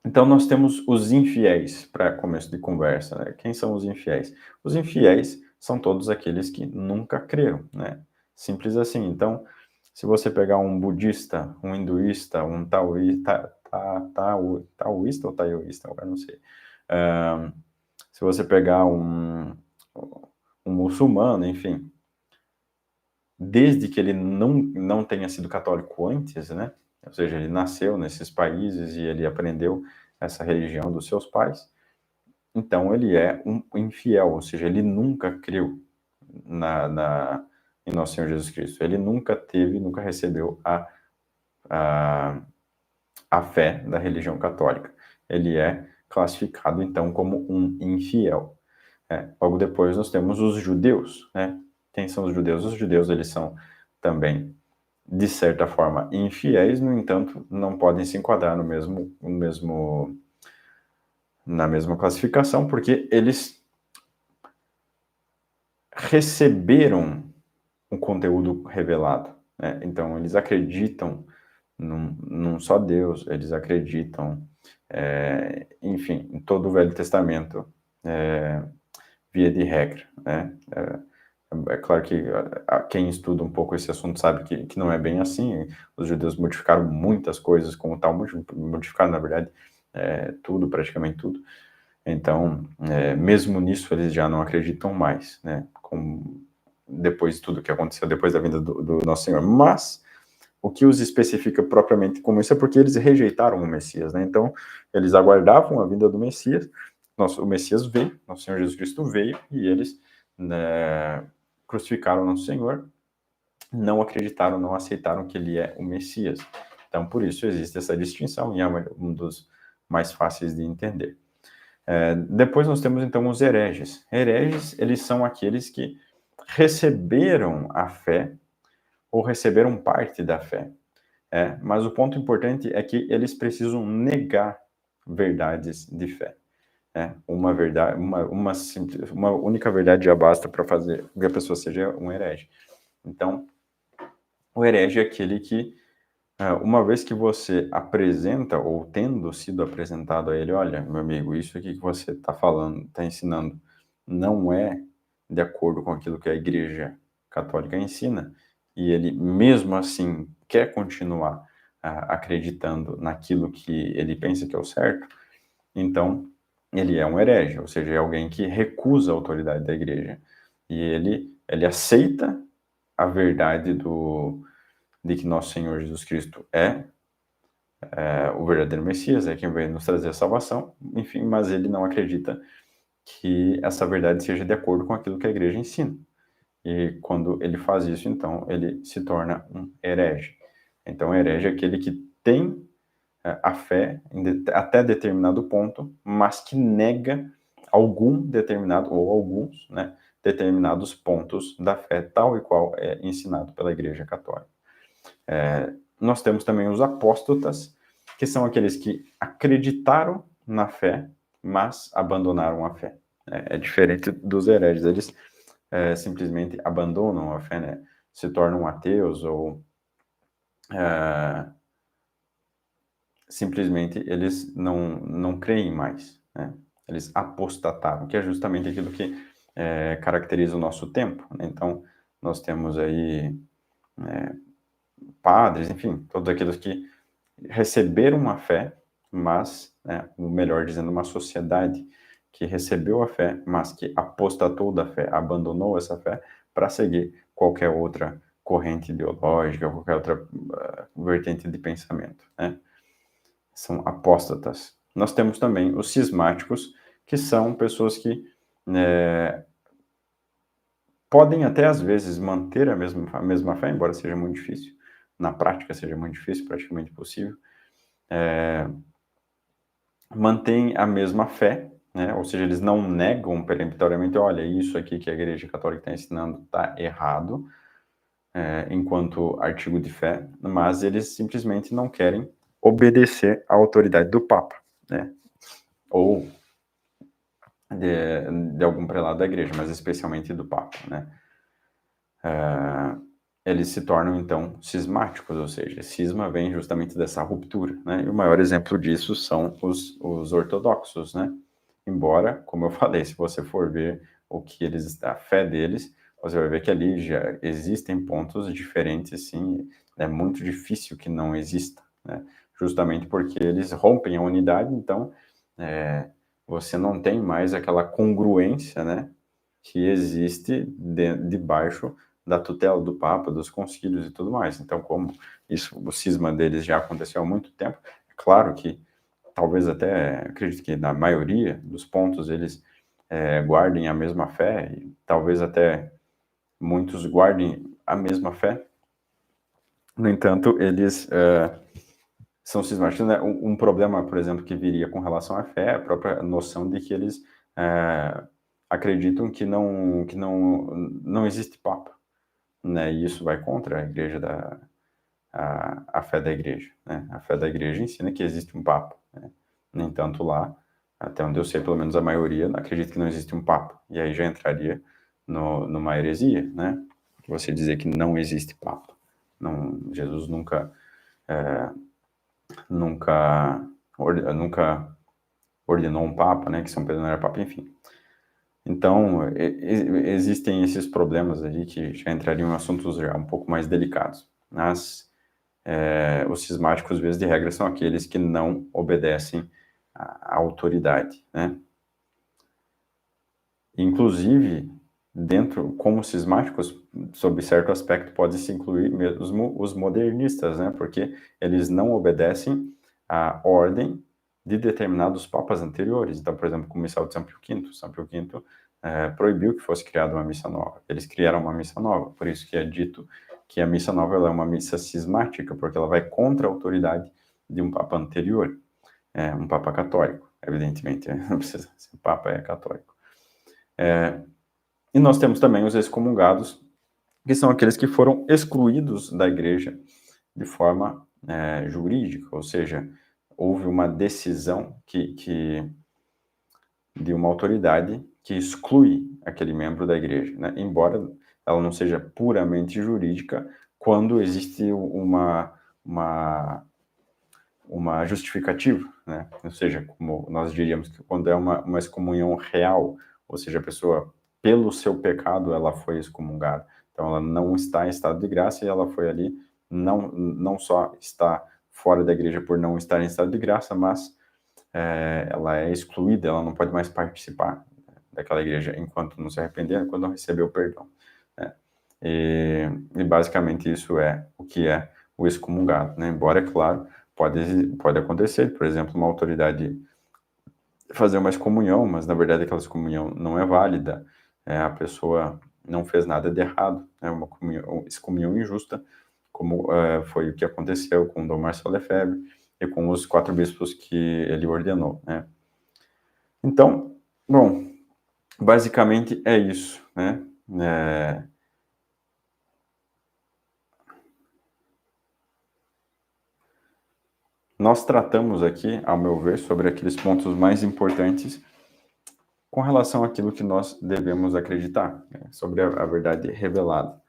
Então, nós temos os infiéis, para começo de conversa, né? Quem são os infiéis? Os infiéis são todos aqueles que nunca creram, né? Simples assim. Então, se você pegar um budista, um hinduísta, um taoísta ou taoísta, agora não sei. Se você pegar um muçulmano, enfim, desde que ele não tenha sido católico antes, né? Ou seja, ele nasceu nesses países e ele aprendeu essa religião dos seus pais, então ele é um infiel, ou seja, ele nunca creu em nosso Senhor Jesus Cristo. Ele nunca recebeu a, a fé da religião católica. Ele é classificado, então, como um infiel. Logo depois nós temos os judeus, né? Quem são os judeus? Os judeus, eles são também, de certa forma, infiéis, no entanto, não podem se enquadrar na mesma classificação, porque eles receberam um conteúdo revelado, né? Então, eles acreditam num só Deus, eles acreditam, enfim, em todo o Velho Testamento, via de regra, né? É claro que quem estuda um pouco esse assunto sabe que não é bem assim. Os judeus modificaram muitas coisas com o Talmud, modificaram, na verdade, tudo, praticamente tudo. Então, mesmo nisso, eles já não acreditam mais, né? Depois de tudo que aconteceu, depois da vinda do Nosso Senhor. Mas, o que os especifica propriamente como isso é porque eles rejeitaram o Messias, né? Então, eles aguardavam a vinda do Messias, o Messias veio, Nosso Senhor Jesus Cristo veio, e eles, né, crucificaram Nosso Senhor, não acreditaram, não aceitaram que ele é o Messias. Então, por isso existe essa distinção, e é um dos mais fáceis de entender. Depois nós temos, então, os hereges. Hereges, eles são aqueles que receberam a fé, ou receberam parte da fé. Mas o ponto importante é que eles precisam negar verdades de fé. Uma verdade, uma única verdade já basta para fazer que a pessoa seja um herege. Então, o herege é aquele que, uma vez que você apresenta, ou tendo sido apresentado a ele, olha, meu amigo, isso aqui que você está falando, está ensinando, não é de acordo com aquilo que a Igreja Católica ensina, e ele, mesmo assim, quer continuar acreditando naquilo que ele pensa que é o certo, então ele é um herege, ou seja, é alguém que recusa a autoridade da Igreja. E ele aceita a verdade de que nosso Senhor Jesus Cristo é o verdadeiro Messias, é quem veio nos trazer a salvação, enfim, mas ele não acredita que essa verdade seja de acordo com aquilo que a igreja ensina. E quando ele faz isso, então, ele se torna um herege. Então, herege é aquele que tem a fé até determinado ponto, mas que nega algum determinado, ou alguns, né, determinados pontos da fé, tal e qual é ensinado pela Igreja Católica. Nós temos também os apóstatas, que são aqueles que acreditaram na fé, mas abandonaram a fé. É diferente dos hereges, eles simplesmente abandonam a fé, né? Se tornam ateus ou simplesmente eles não creem mais, né? Eles apostataram, que é justamente aquilo que caracteriza o nosso tempo, né? Então, nós temos aí padres, enfim, todos aqueles que receberam uma fé, mas, o melhor dizendo, uma sociedade que recebeu a fé, mas que apostatou da fé, abandonou essa fé, para seguir qualquer outra corrente ideológica, qualquer outra vertente de pensamento, né? São apóstatas. Nós temos também os cismáticos, que são pessoas que podem até, às vezes, manter a mesma fé, embora seja muito difícil. Na prática, seja muito difícil, praticamente impossível. Mantêm a mesma fé, né? Ou seja, eles não negam peremptoriamente, olha, isso aqui que a Igreja Católica está ensinando está errado, enquanto artigo de fé, mas eles simplesmente não querem obedecer à autoridade do Papa, né? Ou de algum prelado da Igreja, mas especialmente do Papa, né? Eles se tornam, então, cismáticos, ou seja, cisma vem justamente dessa ruptura, né? E o maior exemplo disso são os ortodoxos, né? Embora, como eu falei, se você for ver a fé deles, você vai ver que ali já existem pontos diferentes, sim, é muito difícil que não exista, né? Justamente porque eles rompem a unidade, então você não tem mais aquela congruência, né, que existe debaixo da tutela do Papa, dos concílios e tudo mais. Então, como o cisma deles já aconteceu há muito tempo, é claro que talvez até, acredito que na maioria dos pontos eles guardem a mesma fé, e talvez até muitos guardem a mesma fé. No entanto, eles são cismáticos, né? Um problema, por exemplo, que viria com relação à fé é a própria noção de que eles acreditam que não existe Papa, né? E isso vai contra a igreja a fé da igreja, né? A fé da igreja ensina que existe um Papa, né? No entanto, lá, até onde eu sei, pelo menos a maioria, acredita que não existe um Papa. E aí já entraria numa heresia, né? Você dizer que não existe Papa. Não, Jesus nunca ordenou um Papa, né? Que São Pedro não era Papa, enfim. Então, existem esses problemas ali que já entrariam em assuntos já um pouco mais delicados. Mas os cismáticos, vezes de regra, são aqueles que não obedecem à autoridade, né? Inclusive, como cismáticos, sob certo aspecto, pode-se incluir mesmo os modernistas, né? Porque eles não obedecem à ordem de determinados papas anteriores. Então, por exemplo, como missal de São Pio V. São Pio V proibiu que fosse criada uma missa nova. Eles criaram uma missa nova, por isso que é dito que a missa nova ela é uma missa cismática, porque ela vai contra a autoridade de um papa anterior, um papa católico, evidentemente, não precisa ser papa, é católico. E nós temos também os excomungados, que são aqueles que foram excluídos da igreja de forma jurídica, ou seja, houve uma decisão de uma autoridade que exclui aquele membro da igreja, né? Embora ela não seja puramente jurídica, quando existe uma justificativa, né? Ou seja, como nós diríamos que quando é uma excomunhão real, ou seja, a pessoa, pelo seu pecado, ela foi excomungada. Então, ela não está em estado de graça e ela foi ali, não só está fora da igreja por não estar em estado de graça, mas ela é excluída, ela não pode mais participar daquela igreja enquanto não se arrepender, enquanto não recebeu o perdão, né? E basicamente isso é o que é o excomungado, né? Embora, é claro, pode acontecer, por exemplo, uma autoridade fazer uma excomunhão, mas na verdade aquela excomunhão não é válida, a pessoa não fez nada de errado, é uma excomunhão injusta, como foi o que aconteceu com Dom Marcelo Lefebvre e com os 4 bispos que ele ordenou, né? Então, bom, basicamente é isso, né? Nós tratamos aqui, ao meu ver, sobre aqueles pontos mais importantes com relação àquilo que nós devemos acreditar, né? Sobre a verdade revelada.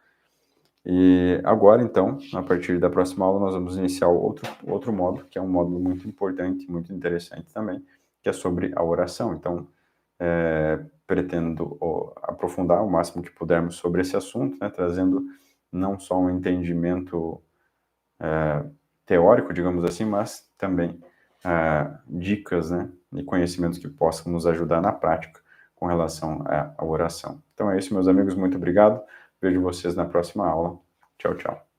E agora, então, a partir da próxima aula, nós vamos iniciar outro módulo, que é um módulo muito importante, muito interessante também, que é sobre a oração. Então, pretendo aprofundar o máximo que pudermos sobre esse assunto, né, trazendo não só um entendimento teórico, digamos assim, mas também dicas, né, e conhecimentos que possam nos ajudar na prática com relação à oração. Então é isso, meus amigos, muito obrigado. Vejo vocês na próxima aula. Tchau, tchau.